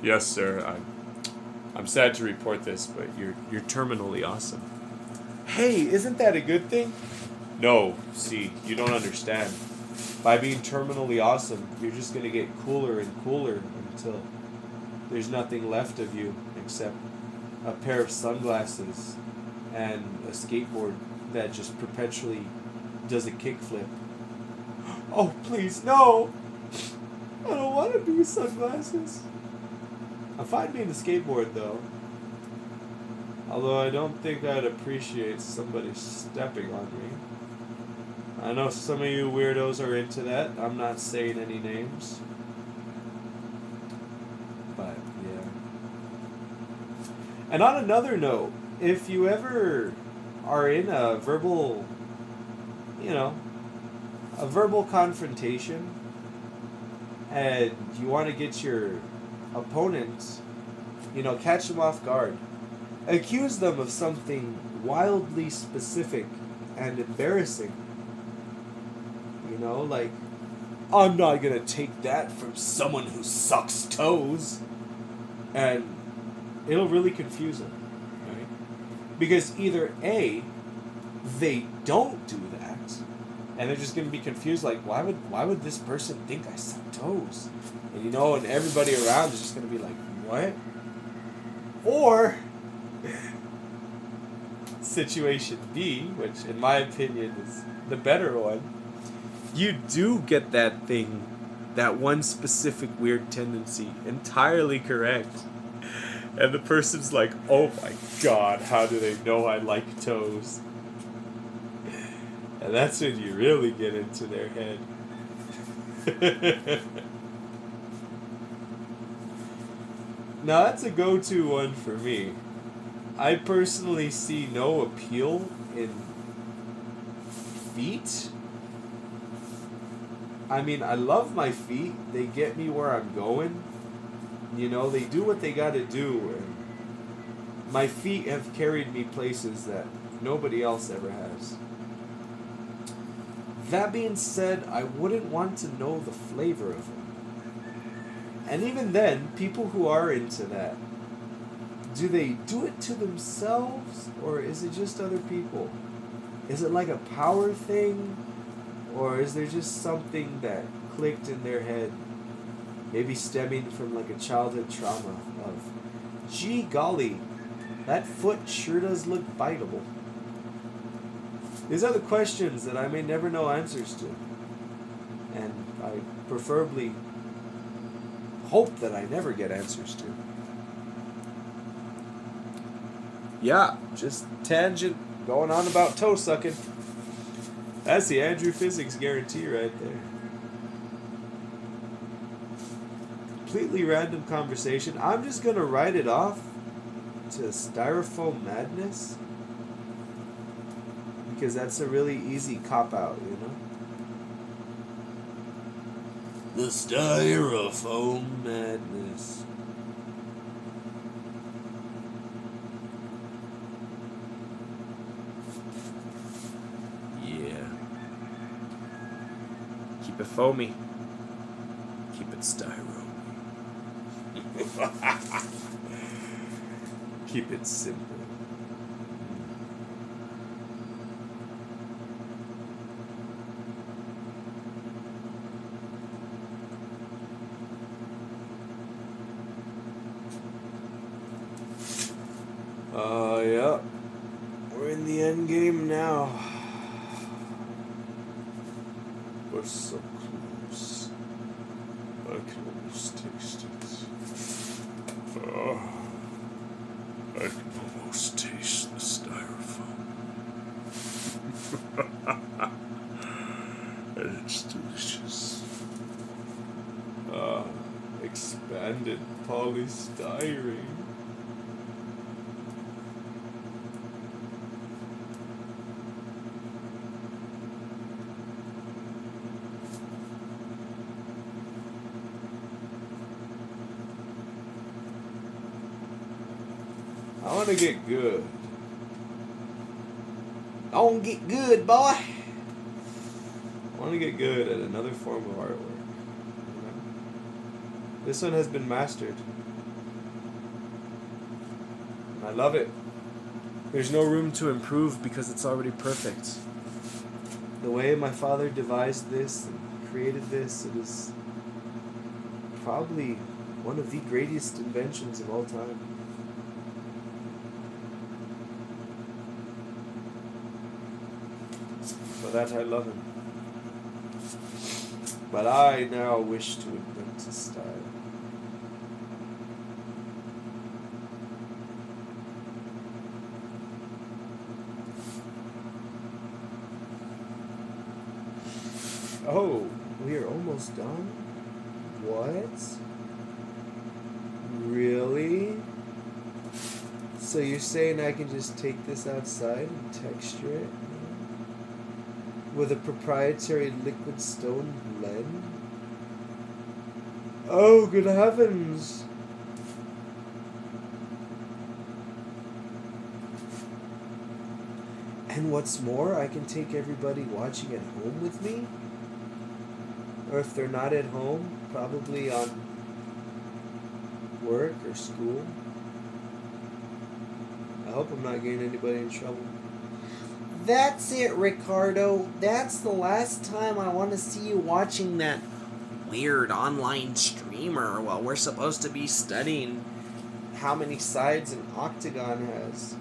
Yes, sir. I'm sad to report this, but you're terminally awesome. Hey, isn't that a good thing? No, see, you don't understand. By being terminally awesome, you're just gonna get cooler and cooler until there's nothing left of you except a pair of sunglasses and a skateboard that just perpetually does a kickflip. Oh, please, no! I don't want to be sunglasses. I'm fine being the skateboard, though. Although I don't think I'd appreciate somebody stepping on me. I know some of you weirdos are into that. I'm not saying any names. But, yeah. And on another note, if you ever are in a verbal, a verbal confrontation, and you want to get your opponent, catch them off guard, accuse them of something wildly specific and embarrassing. Like, I'm not gonna take that from someone who sucks toes. And it'll really confuse them, right? Because either A, they don't do that, and they're just gonna be confused, like, why would this person think I suck toes? And and everybody around is just gonna be like, what? Or situation B, which in my opinion is the better one, you do get that thing, that one specific weird tendency, entirely correct. And the person's like, oh my god, how do they know I like toes? And that's when you really get into their head. Now that's a go-to one for me. I personally see no appeal in feet. I mean, I love my feet. They get me where I'm going. They do what they gotta do. And my feet have carried me places that nobody else ever has. That being said, I wouldn't want to know the flavor of them. And even then, people who are into that, do they do it to themselves, or is it just other people? Is it like a power thing? Or is there just something that clicked in their head, maybe stemming from like a childhood trauma of, gee golly, that foot sure does look biteable? These are the questions that I may never know answers to. And I preferably hope that I never get answers to. Yeah, just tangent going on about toe sucking. That's the Andrew Physics guarantee right there. Completely random conversation. I'm just going to write it off to Styrofoam Madness. Because that's a really easy cop-out, The Styrofoam Madness. Keep it foamy. Keep it styro. Keep it simple. Yeah. We're in the end game now. We're so close. I can almost taste it. I can almost taste the styrofoam. And it's delicious. Expanded polystyrene. I want to get good. I want to get good, boy. I want to get good at another form of artwork. This one has been mastered. I love it. There's no room to improve because it's already perfect. The way my father devised this and created this, it is probably One of the greatest inventions of all time. For that I love him. But I now wish to invent a style. Oh, we are almost done? What? Really? So you're saying I can just take this outside and texture it? With a proprietary liquid stone blend? Oh, good heavens! And what's more, I can take everybody watching at home with me? Or if they're not at home, probably on work or school. I hope I'm not getting anybody in trouble. That's it, Ricardo. That's the last time I want to see you watching that weird online streamer while we're supposed to be studying how many sides an octagon has.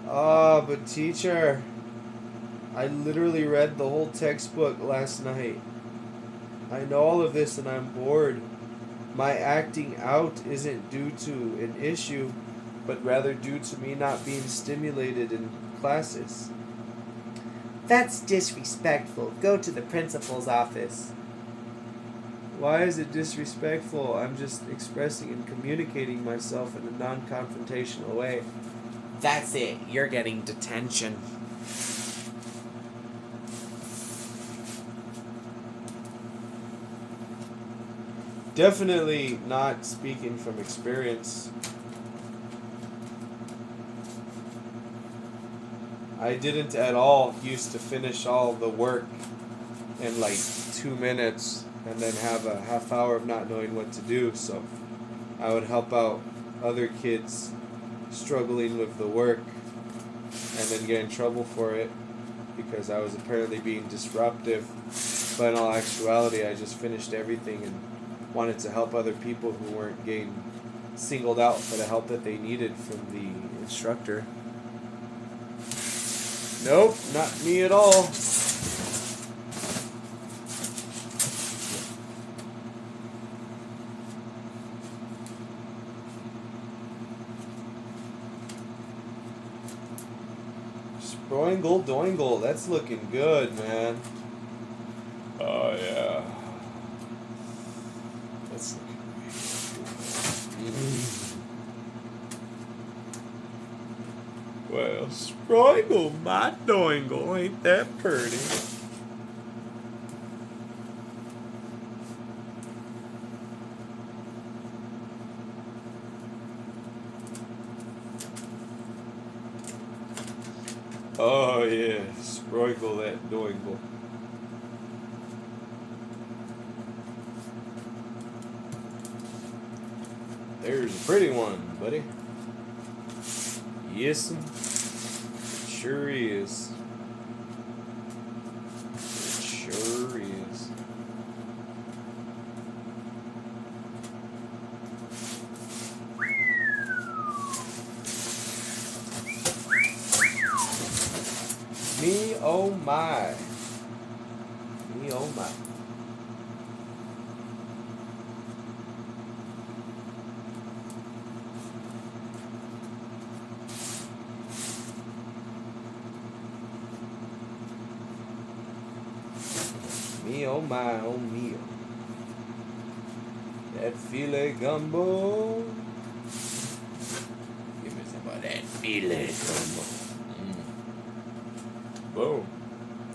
Oh, but teacher, I literally read the whole textbook last night. I know all of this and I'm bored. My acting out isn't due to an issue, but rather due to me not being stimulated in classes. That's disrespectful. Go to the principal's office. Why is it disrespectful? I'm just expressing and communicating myself in a non-confrontational way. That's it. You're getting detention. Definitely not speaking from experience. I didn't at all used to finish all the work in like 2 minutes and then have a half hour of not knowing what to do, so I would help out other kids struggling with the work and then get in trouble for it because I was apparently being disruptive. But in all actuality, I just finished everything and wanted to help other people who weren't getting singled out for the help that they needed from the instructor. Nope, not me at all. Sproingle doingle, that's looking good, man. Oh yeah. That's looking Well, Sproingle, my doingle, ain't that pretty? Oh yeah, Sproingle that doingle. There's a pretty one, buddy. Yes'm. It sure is. It sure is. Me oh my. Me oh my. Me oh my oh me oh. That filet gumbo. Give me some of that filet gumbo. Boom.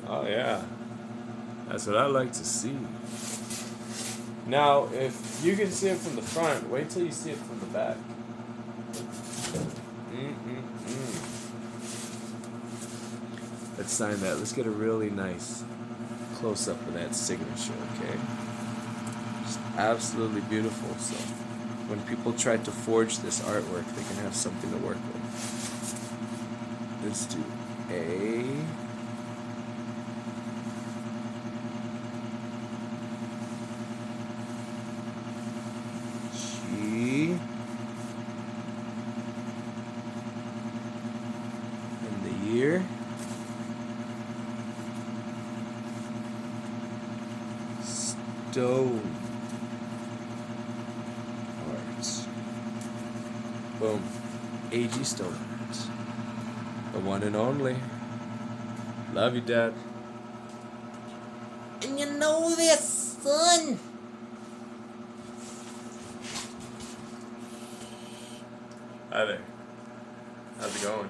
Oh yeah. That's what I like to see. Now, if you can see it from the front, wait till you see it from the back. Let's sign that. Let's get a really nice close-up of that signature, okay? Just absolutely beautiful. So when people try to forge this artwork, they can have something to work with. Let's do A. stove parts. Boom. AG stove parts. The one and only. Love you, Dad. And you know this, son. Hi there. How's it going?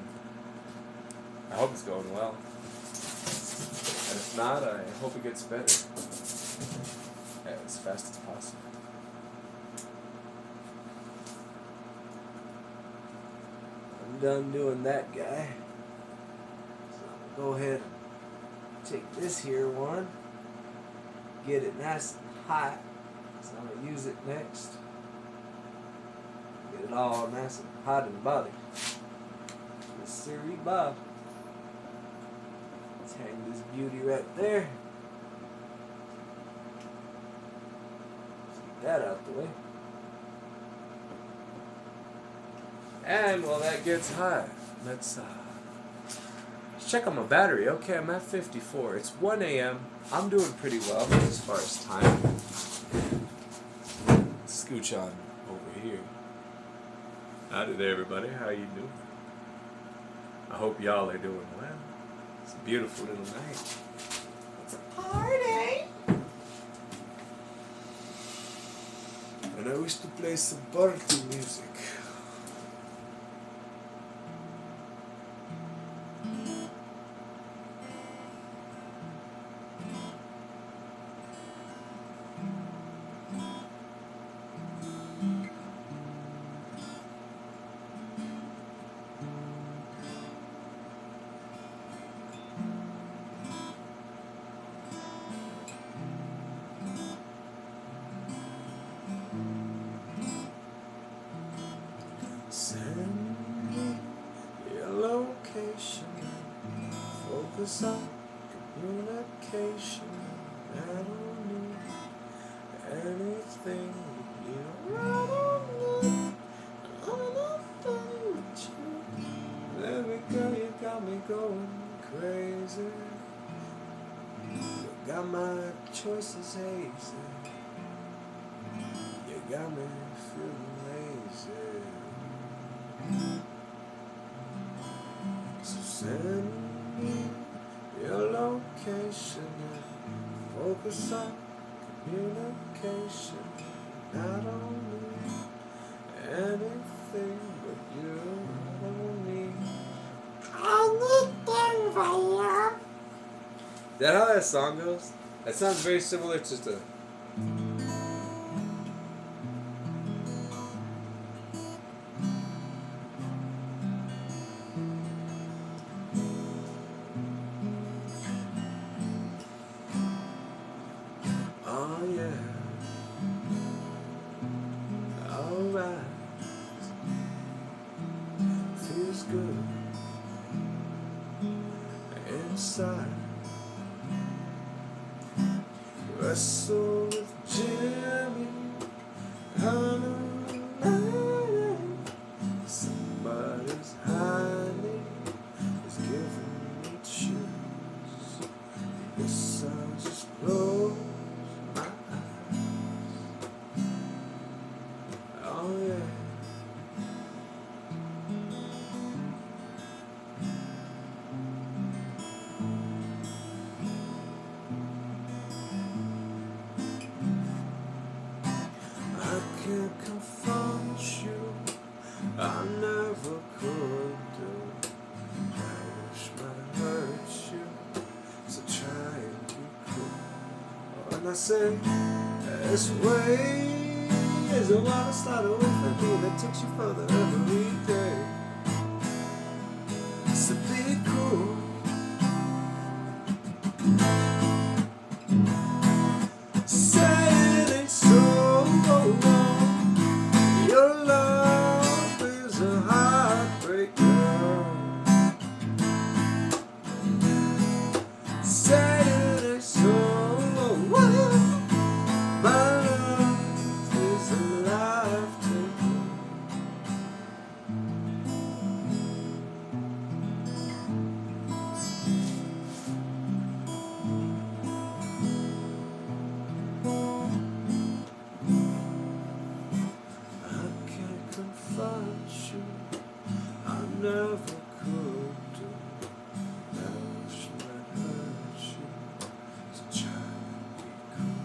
I hope it's going well. And if not, I hope it gets better. As fast as possible. I'm done doing that, guy. So I'm gonna go ahead and take this here one, get it nice and hot. So I'm gonna use it next. Get it all nice and hot and bothered. Yes, sirree, Bob. Let's hang this beauty right there. Get that out the way. And while that gets hot, let's check on my battery. Okay, I'm at 54. It's 1 a.m. I'm doing pretty well as far as time. Scooch on over here. Howdy there, everybody. How you doing? I hope y'all are doing well. It's a beautiful little night. It's a party. And I wish to play some party music. Send me your location. Focus on communication. I don't need anything but you. I don't need anything but you. Let me go, you got me going crazy. You got my choices hazy. You got me feeling lazy. So send me your location and focus on communication. I don't need anything but you. I don't need anything but you. Is that how that song goes? That sounds very similar to the. Oh yeah. Alright. Feels good inside. Wrestle with Jimmy. Somebody's hiding is giving me chills. Guess I'll just close my eyes. Oh yeah. I can't confront you. I never could do. I wish might hurt you, so try and be cool. When I say this way is a wild start away from me that takes you further every day. So be cool. Say it ain't so wrong. Your love is a heartbreaker. Say it ain't so wrong. My love is a life taker. do, I never could do. Now she might hurt you, so try to be cool.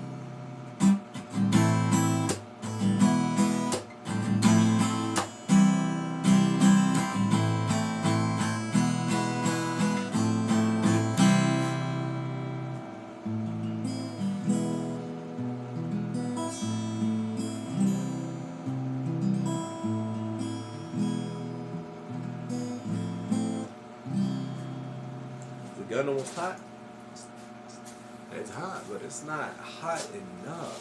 The gun almost hot? It's hot, but it's not hot enough.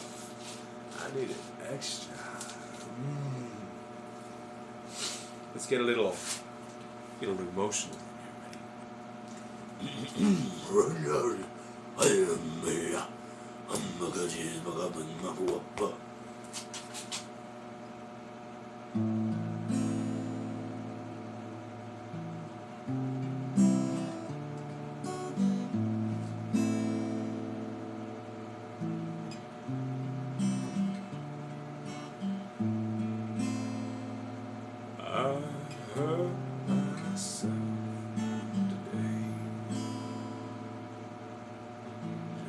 I need it extra. Let's get a little emotional. I hurt myself today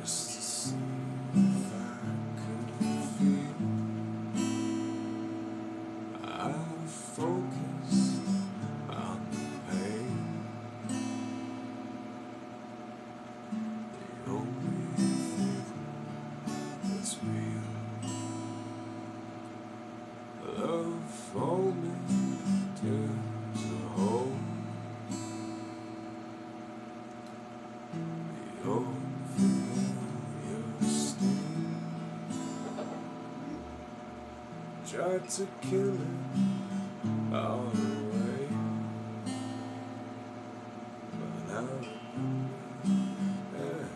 just to see if I could feel. I focus on the pain, the only thing that's real. Love only tears a hole. The old familiar sting. Tried to kill it all away, but now everything.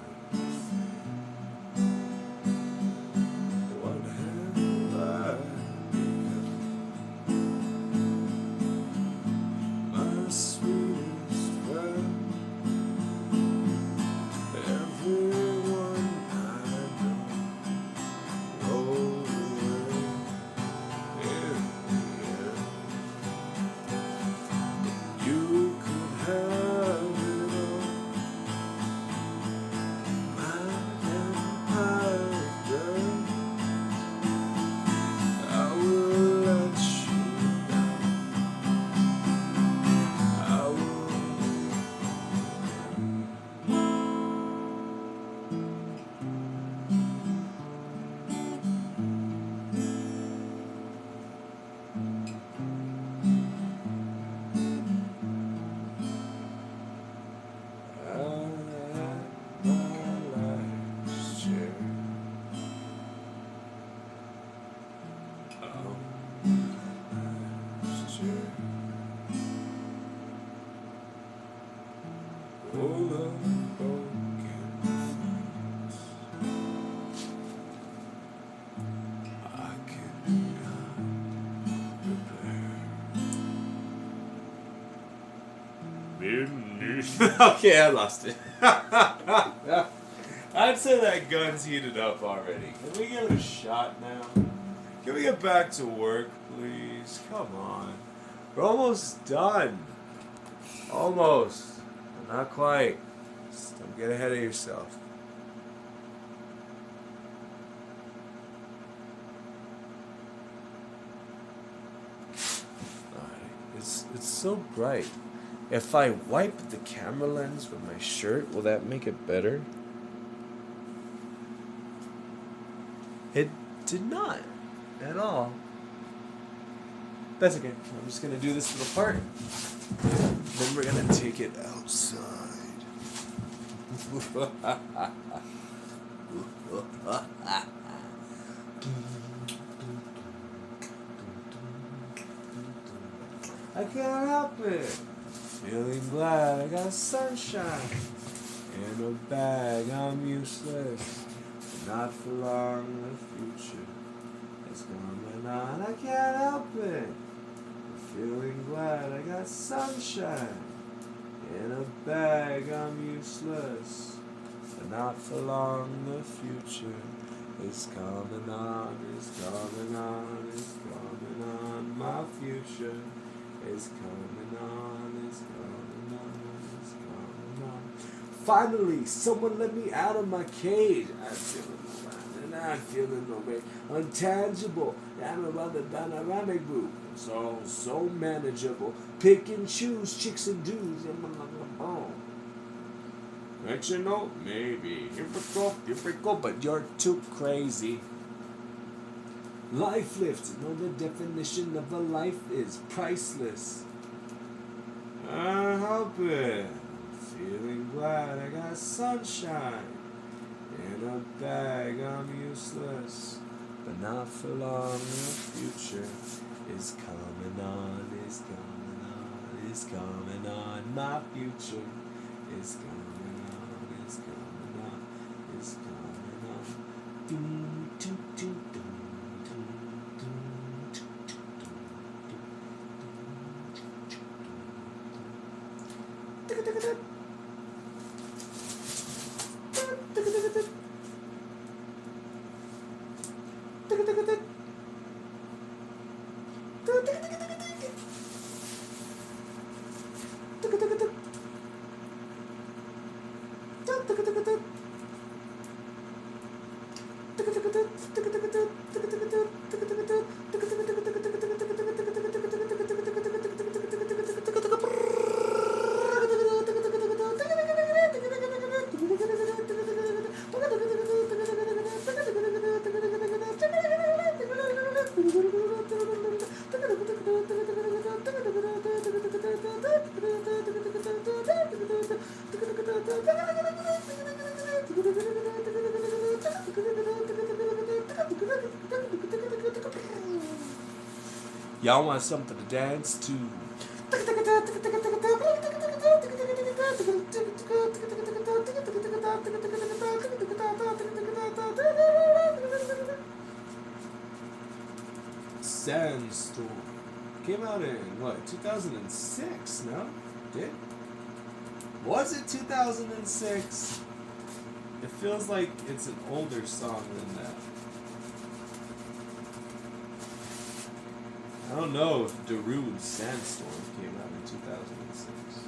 What have I become? My sweetest friend, everyone I know rolled away in the end. You could have it all, my empire done. I will let you down. I will. Full of broken things I cannot repair. Okay, I lost it. I'd say that gun's heated up already. Can we give it a shot now? Can we get back to work, please? Come on. We're almost done. Almost. But not quite. Just don't get ahead of yourself. Alright. It's so bright. If I wipe the camera lens with my shirt, will that make it better? It did not at all. That's okay. I'm just gonna do this little part. Then we're gonna take it outside. I can't help it. Feeling glad I got sunshine in a bag. I'm useless, but not for long. The future is coming on. I can't help it. Feeling glad I got sunshine in a bag. I'm useless, but not for long. The future is coming on. It's coming on. It's coming on. My future is coming on, is coming on, is coming on. Finally, someone let me out of my cage. I'm feeling no man, and I'm feeling no way. Untangible, I'm a rather dynamic group. So manageable. Pick and choose, chicks and dudes. Fictional? Maybe. Difficult, but you're too crazy. Life lift. Know the definition of a life is priceless. I help it. I'm feeling glad I got sunshine. In a bag, I'm useless. But not for long, the future is coming on, is coming on, is coming on. My future is coming on, is coming on, is coming on. Doom, doom, doom, doom. Y'all want something to dance to? Sandstorm came out in what, 2006? No, did? Was it 2006? It feels like it's an older song than that. I don't know if Darude's Sandstorm came out in 2006.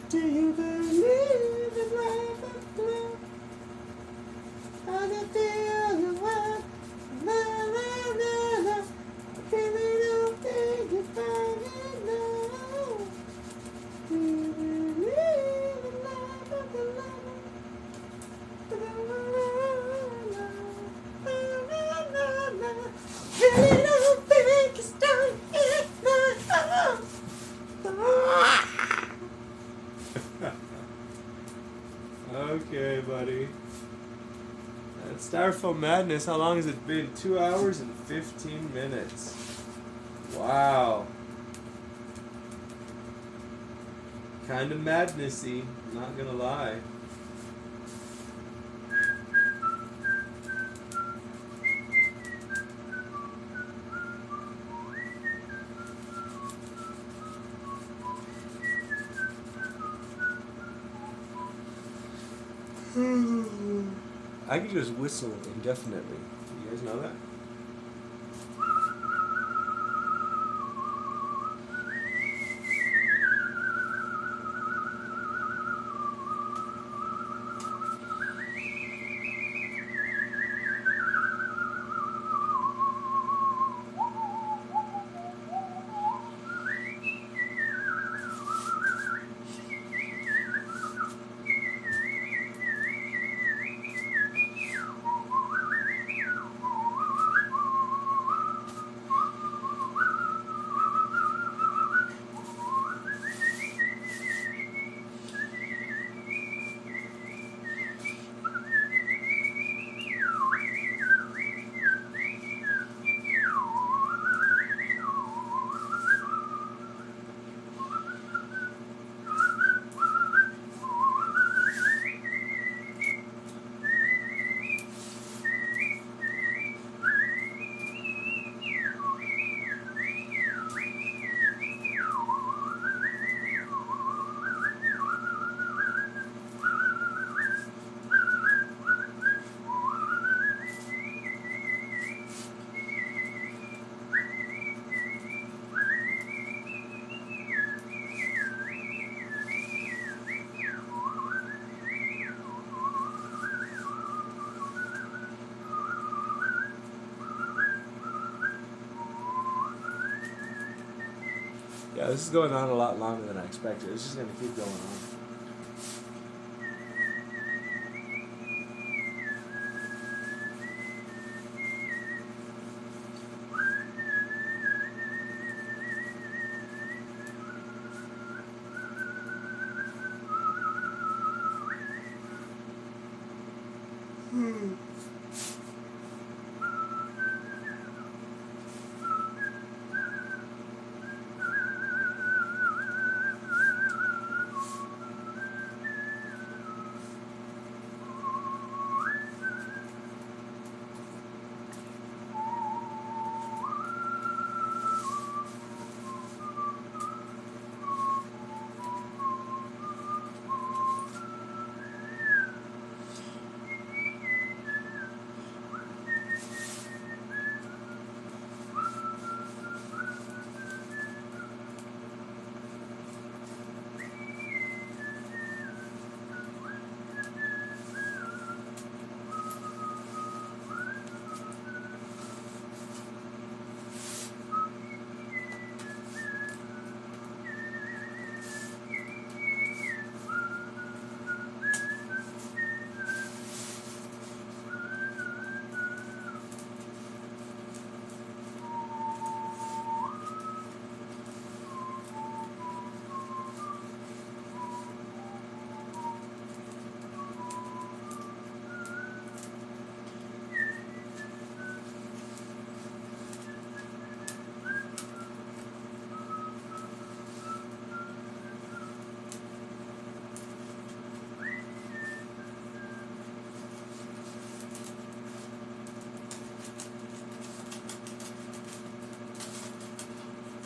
Do you believe in life after love? I can feel your love. Na na na na. I really don't think you find it now. Do you believe in life after love? Really don't think it's done it now. Okay, buddy. That's Styrofoam Madness. How long has it been? 2 hours and 15 minutes. Wow. Kinda madnessy, not gonna lie. I can just whistle indefinitely. You guys know that? Yeah, this is going on a lot longer than I expected. It's just gonna keep going on.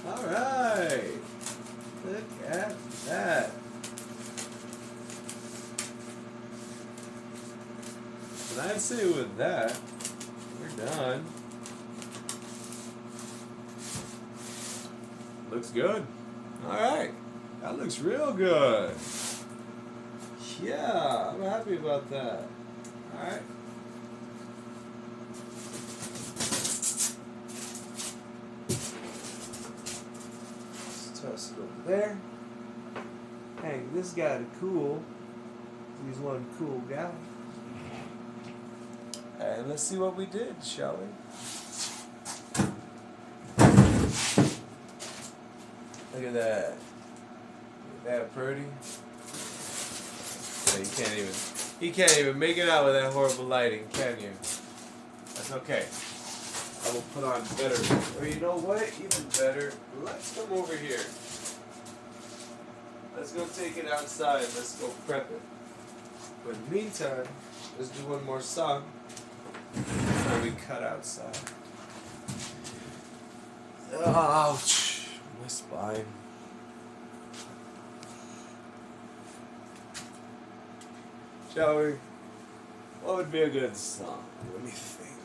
Alright. Look at that. And I'd say with that, we're done. Looks good. Alright. That looks real good. Yeah, I'm happy about that. Alright. Toss it over there. Hang this guy to cool. He's one cool guy. And let's see what we did, shall we? Look at that. Isn't that pretty? Yeah, you can't even make it out with that horrible lighting, can you? That's okay. I will put on better. Or you know what? Even better. Let's come over here. Let's go take it outside. Let's go prep it. But in the meantime, let's do one more song before we cut outside. Ouch. My spine. Shall we? What would be a good song? Let me think.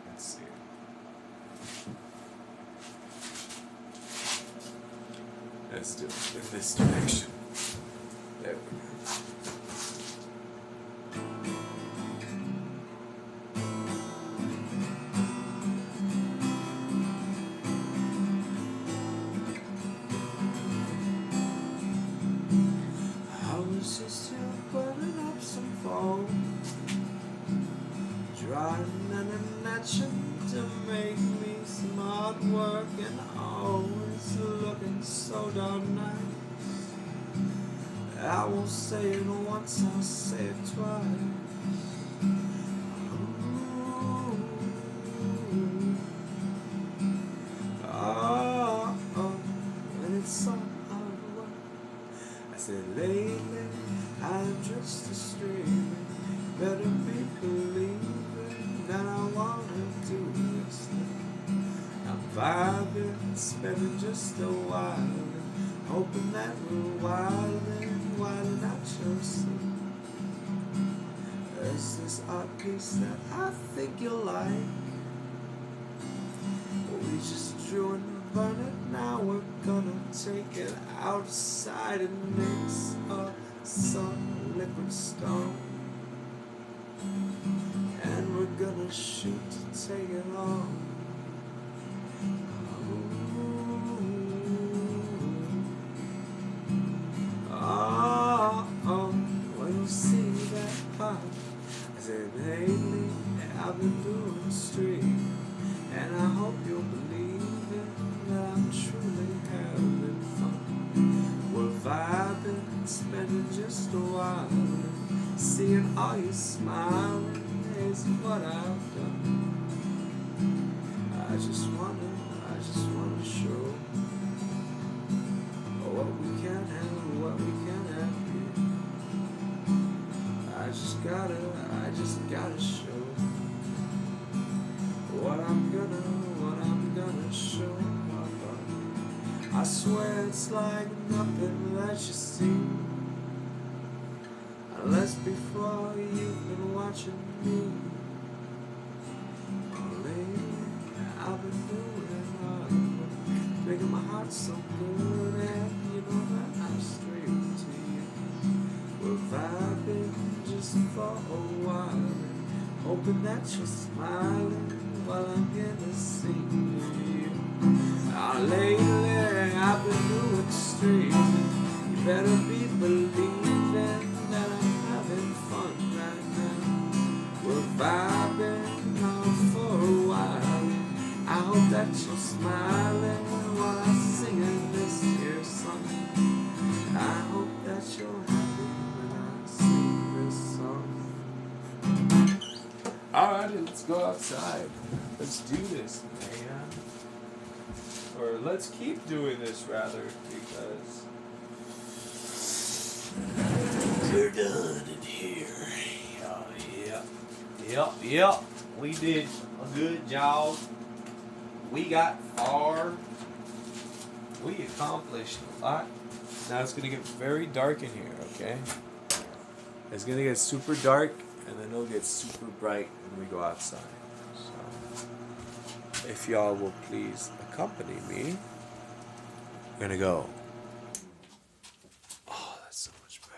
Let's see. Let's do it in this direction. There we go. Just here burning up some foam, drawing an connection to make me some artwork, and always looking so darn nice. I won't say it once, I'll say it twice. And it's all out of the way. I said lately I'm just a streamer. Better be believing that I wanna do this thing. I'm vibing, spending just a while, hoping that we're wildin' out your scene. There's this art piece that I think you'll like. We just drew and burned it, now we're gonna take it outside and mix up some liquid stone. And we're gonna shoot take it all. When you see that pop, I said lately I've been doing street, and I hope you'll believe it that I'm truly having fun. We're vibing, spending just a while, seeing all you smiling is what I've done. I just wanna show what we can have, what we can have here. I just gotta show what I'm gonna show. I swear it's like nothing that you see, unless before you've been watching me. I've been doing hard, making my heart so good, and you know that I'm straight to you. We're vibing just for a while, hoping that you're smiling while I'm here to see you. Lately I've been doing straight. You better be believing that I'm having fun right now. We're vibing on for a while. I hope that you're smiling while I'm singing this here song. I hope that you're happy when I sing this song. Alrighty, let's go outside. Let's do this, man. Or let's keep doing this rather, because we're done in here. Oh, yep. We did a good job. We got far. We accomplished a lot. Now it's gonna get very dark in here, okay? It's gonna get super dark, and then it'll get super bright when we go outside. So, if y'all will please accompany me, we're gonna go. Oh, that's so much better.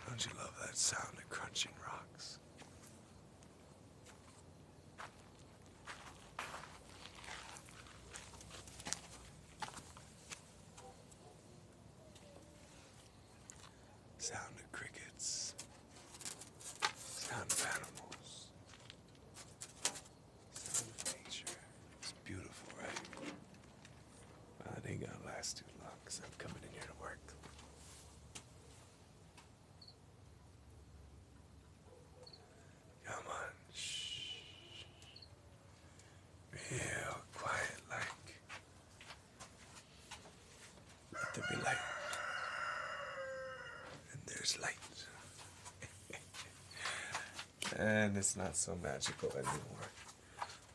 Don't you love that sound of crunching rocks? Sound of crickets. Sound of animals. Sound of nature. It's beautiful, right? Well, it ain't gonna last too long, because I'm coming in here to work. Come on, shh. Real quiet like. Let there be light. And there's light. And it's not so magical anymore.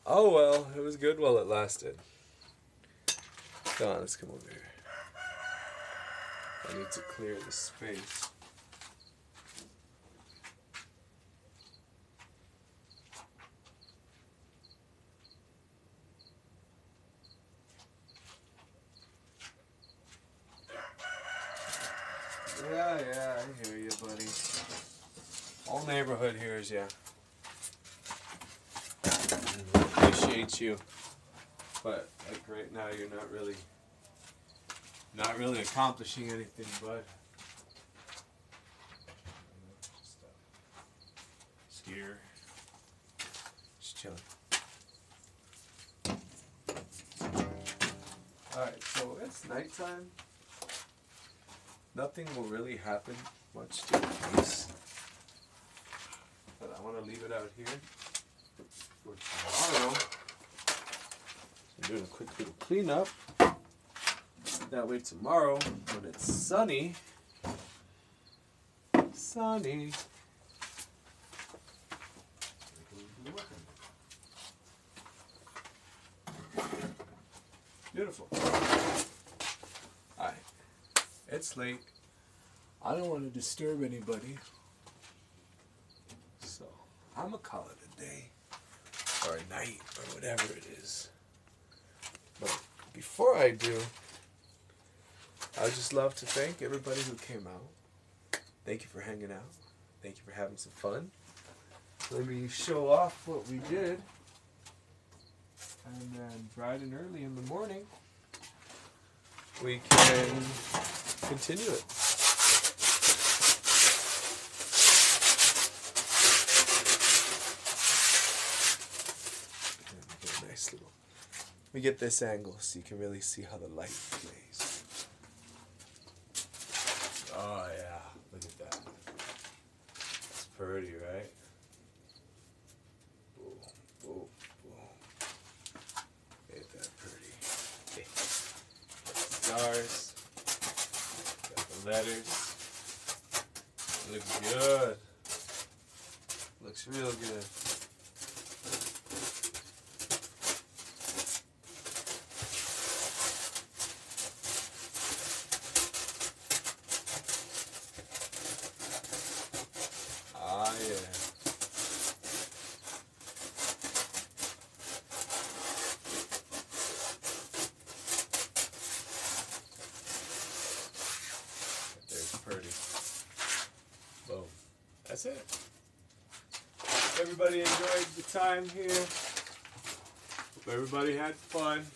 Oh well, it was good while it lasted. Come on, let's come over here. I need to clear the space. Yeah, I hear you, buddy. Whole neighborhood hears ya. Appreciate you. But like right now you're not really accomplishing anything, bud. Just here. Just chilling. Alright, so it's nighttime. Nothing will really happen much to the place. But I want to leave it out here for tomorrow. So I'm doing a quick little cleanup. That way tomorrow, when it's sunny, beautiful. Alright, it's late. I don't want to disturb anybody. So, I'm going to call it a day. Or a night, or whatever it is. But before I do, I would just love to thank everybody who came out. Thank you for hanging out. Thank you for having some fun. Let me show off what we did. And then bright and early in the morning, we can continue it. Nice little. Let me get this angle so you can really see how the light plays. Oh yeah, look at that. It's pretty, right? Boom, boom, boom. Ain't that pretty? Stars. Got the letters. Looks good. Looks real good. Ah, yeah. There's pretty. Boom. That's it. Everybody enjoyed the time here. Hope everybody had fun.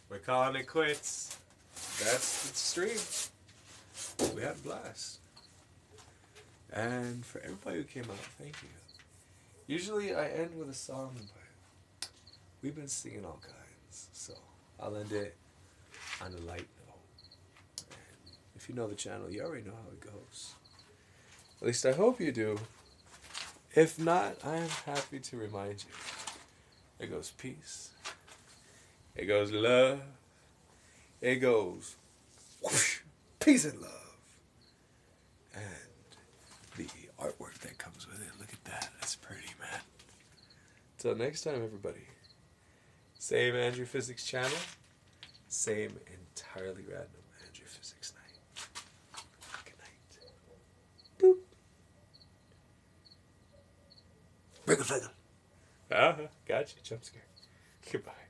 We're calling it quits. That's the stream. We had a blast. And for everybody who came out, thank you. Usually I end with a song, but we've been singing all kinds. So I'll end it on a light note. And if you know the channel, you already know how it goes. At least I hope you do. If not, I am happy to remind you. It goes peace. It goes love. It goes whoosh, peace and love. And the artwork that comes with it. Look at that. That's pretty, man. Till next time, everybody. Same Andrew Physics channel. Same entirely random Andrew Physics night. Good night. Boop. Break a feather. Gotcha. Jump scare. Goodbye.